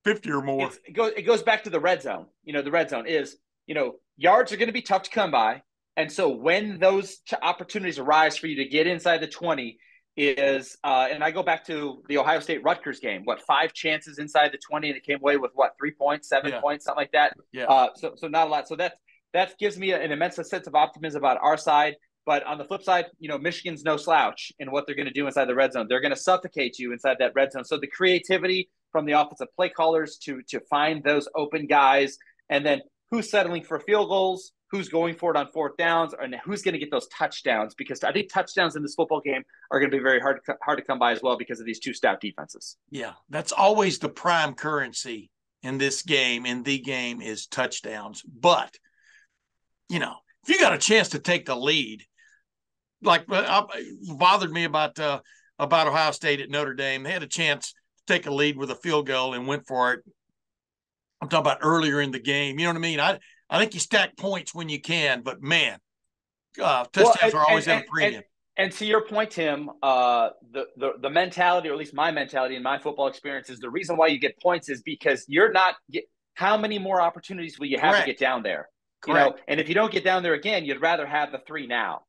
50 or more. It goes back to the red zone. You know, the red zone is, you know, yards are going to be tough to come by. And so when those opportunities arise for you to get inside the 20 is, and I go back to the Ohio State-Rutgers game, 5 chances inside the 20, and it came away with 3 points, 7 points, something like that. Yeah. So not a lot. So that gives me an immense sense of optimism about our side. But on the flip side, you know, Michigan's no slouch in what they're going to do inside the red zone. They're going to suffocate you inside that red zone. So the creativity from the offensive play callers to find those open guys, and then who's settling for field goals, who's going for it on fourth downs, and who's going to get those touchdowns. Because I think touchdowns in this football game are going to be very hard to come by as well because of these two stout defenses. Yeah, that's always the prime currency in this game, in the game, is touchdowns. But, you know, if you got a chance to take the lead, like bothered me about Ohio State at Notre Dame. They had a chance to take a lead with a field goal and went for it. I'm talking about earlier in the game. You know what I mean? I think you stack points when you can, but man, touchdowns are always at a premium. And to your point, Tim, the mentality, or at least my mentality in my football experience, is the reason why you get points is because you're not. How many more opportunities will you have to get down there? Correct. You know, and if you don't get down there again, you'd rather have the 3 now.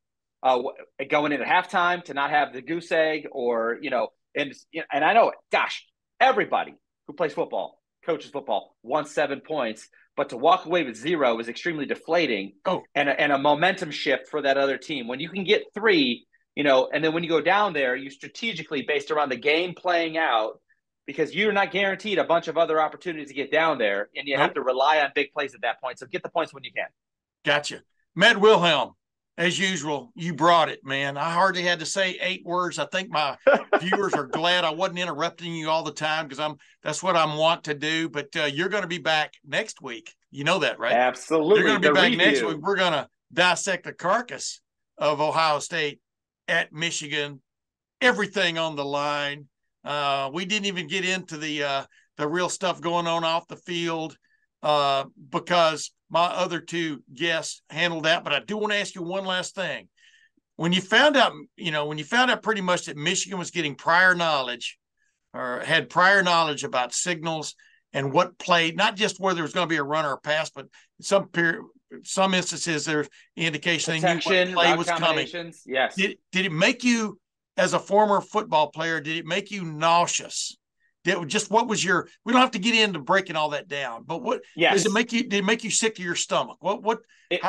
Going in at halftime to not have the goose egg, or, you know, and I know, gosh, everybody who plays football, coaches football, wants 7 points, but to walk away with 0 is extremely deflating. And a momentum shift for that other team. When you can get 3, you know, and then when you go down there, you strategically, based around the game playing out, because you're not guaranteed a bunch of other opportunities to get down there, and you have to rely on big plays at that point. So get the points when you can. Gotcha. Matt Wilhelm, as usual, you brought it, man. I hardly had to say 8 words. I think my viewers are glad I wasn't interrupting you all the time, because that's what I'm want to do. But you're going to be back next week. You know that, right? Absolutely. You're going to be back next week. We're going to dissect the carcass of Ohio State at Michigan, everything on the line. We didn't even get into the real stuff going on off the field because my other 2 guests handled that. But I do want to ask you one last thing. When you found out pretty much that Michigan was getting prior knowledge, or had prior knowledge about signals and what play, not just whether there was going to be a run or a pass, but some instances there's indication they knew what play was coming. Yes. Did it make you, as a former football player, did it make you nauseous? What was your? We don't have to get into breaking all that down, but what does it make you? Did it make you sick to your stomach? How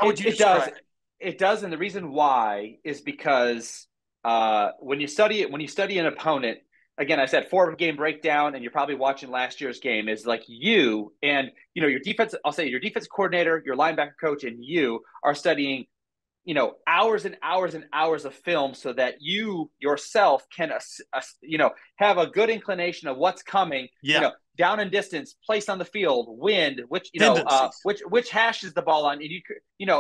would you describe it? It does, and the reason why is because when you study an opponent, again, I said 4-game breakdown, and you're probably watching last year's game, is like you and, you know, your defense. I'll say your defense coordinator, your linebacker coach, and you are studying hours and hours and hours of film so that you yourself can, have a good inclination of what's coming, down and distance, place on the field, wind, which hash is the ball on, and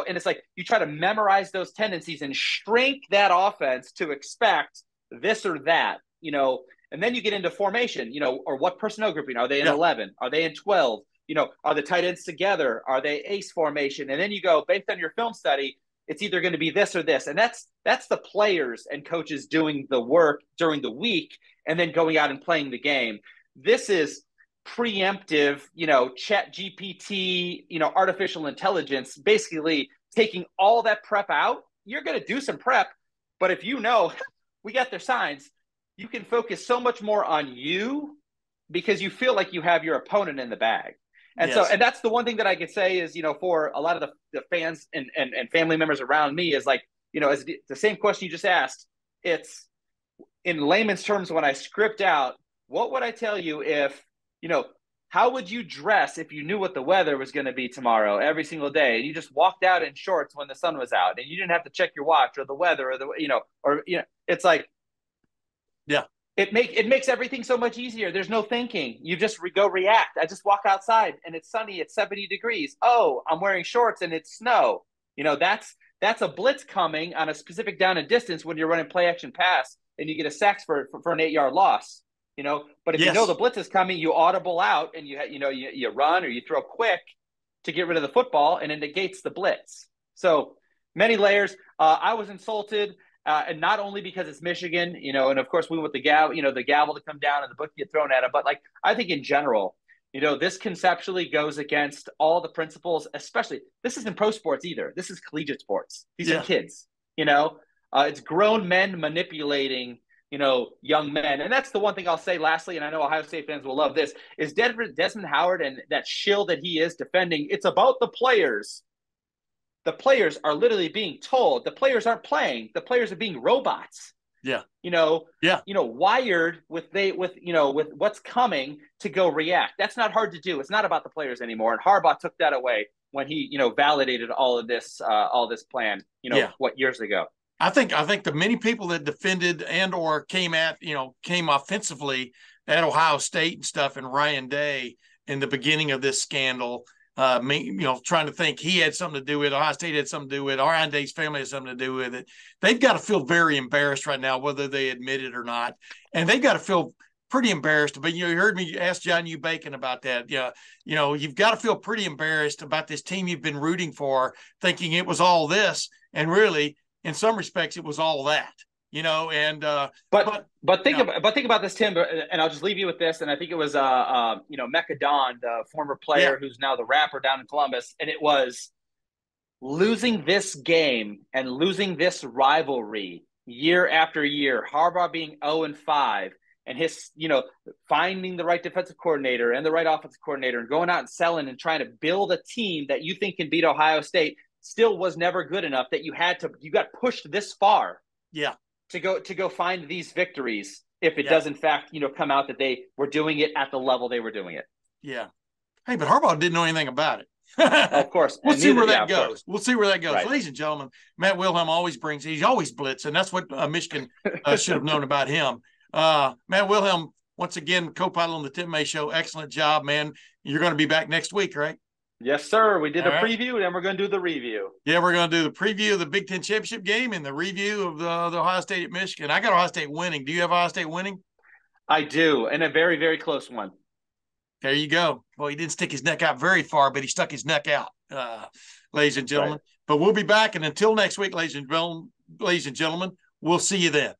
and it's like you try to memorize those tendencies and shrink that offense to expect this or that, and then you get into formation, or what personnel grouping. Are they in 11? Are they in 12? Are the tight ends together? Are they ace formation? And then you go, based on your film study, it's either going to be this or this. And that's the players and coaches doing the work during the week and then going out and playing the game. This is preemptive, chat GPT, artificial intelligence, basically taking all that prep out. You're going to do some prep, but if we got their signs, you can focus so much more on you because you feel like you have your opponent in the bag. And and that's the one thing that I could say is, for a lot of the fans and family members around me is like, as the same question you just asked, it's in layman's terms, when I script out, what would I tell you if, how would you dress if you knew what the weather was going to be tomorrow every single day? And you just walked out in shorts when the sun was out and you didn't have to check your watch or the weather or it's like, It makes everything so much easier. There's no thinking. You just go react. I just walk outside and it's sunny. It's 70 degrees. Oh, I'm wearing shorts and it's snow. That's a blitz coming on a specific down and distance when you're running play action pass and you get a sack for an 8-yard loss. But if you know the blitz is coming, you audible out and you run or you throw quick to get rid of the football and it negates the blitz. So many layers. I was insulted. And not only because it's Michigan, and of course we want the gavel to come down and the book get thrown at him, but like I think in general, this conceptually goes against all the principles. Especially, this isn't pro sports either. This is collegiate sports. These are kids. It's grown men manipulating young men, and that's the one thing I'll say. Lastly, and I know Ohio State fans will love this, is Desmond Howard and that shill that he is defending. It's about the players. The players are literally being told. The players aren't playing. The players are being robots. Wired with what's coming to go react. That's not hard to do. It's not about the players anymore. And Harbaugh took that away when he validated all this plan. Years ago. I think the many people that defended and or came offensively at Ohio State and stuff and Ryan Day in the beginning of this scandal. Trying to think he had something to do with it. Ohio State had something to do with it. Ryan Day's family had something to do with it. They've got to feel very embarrassed right now, whether they admit it or not. And they've got to feel pretty embarrassed. But you heard me ask John U. Bacon about that. You've got to feel pretty embarrassed about this team you've been rooting for, thinking it was all this, and really, in some respects, it was all that. But think about this, Tim, and I'll just leave you with this. And I think it was Mecca Don, the former player who's now the rapper down in Columbus, and it was losing this game and losing this rivalry year after year. Harbaugh being 0-5, and his finding the right defensive coordinator and the right offensive coordinator, and going out and selling and trying to build a team that you think can beat Ohio State still was never good enough. That you got pushed this far. To go find these victories if it does in fact, come out that they were doing it at the level they were doing it. Yeah. Hey, but Harbaugh didn't know anything about it. Of course. We'll see where that goes. We'll see where that goes. Right. Ladies and gentlemen, Matt Wilhelm he's always blitzing. That's what Michigan should have known about him. Matt Wilhelm, once again, co-pilot on the Tim May Show. Excellent job, man. You're going to be back next week, right? Yes, sir. We did a preview, and we're going to do the review. Yeah, we're going to do the preview of the Big Ten Championship game and the review of the Ohio State at Michigan. I got Ohio State winning. Do you have Ohio State winning? I do, and a very, very close one. There you go. Well, he didn't stick his neck out very far, but he stuck his neck out, ladies and gentlemen. Right. But we'll be back, and until next week, ladies and gentlemen, we'll see you then.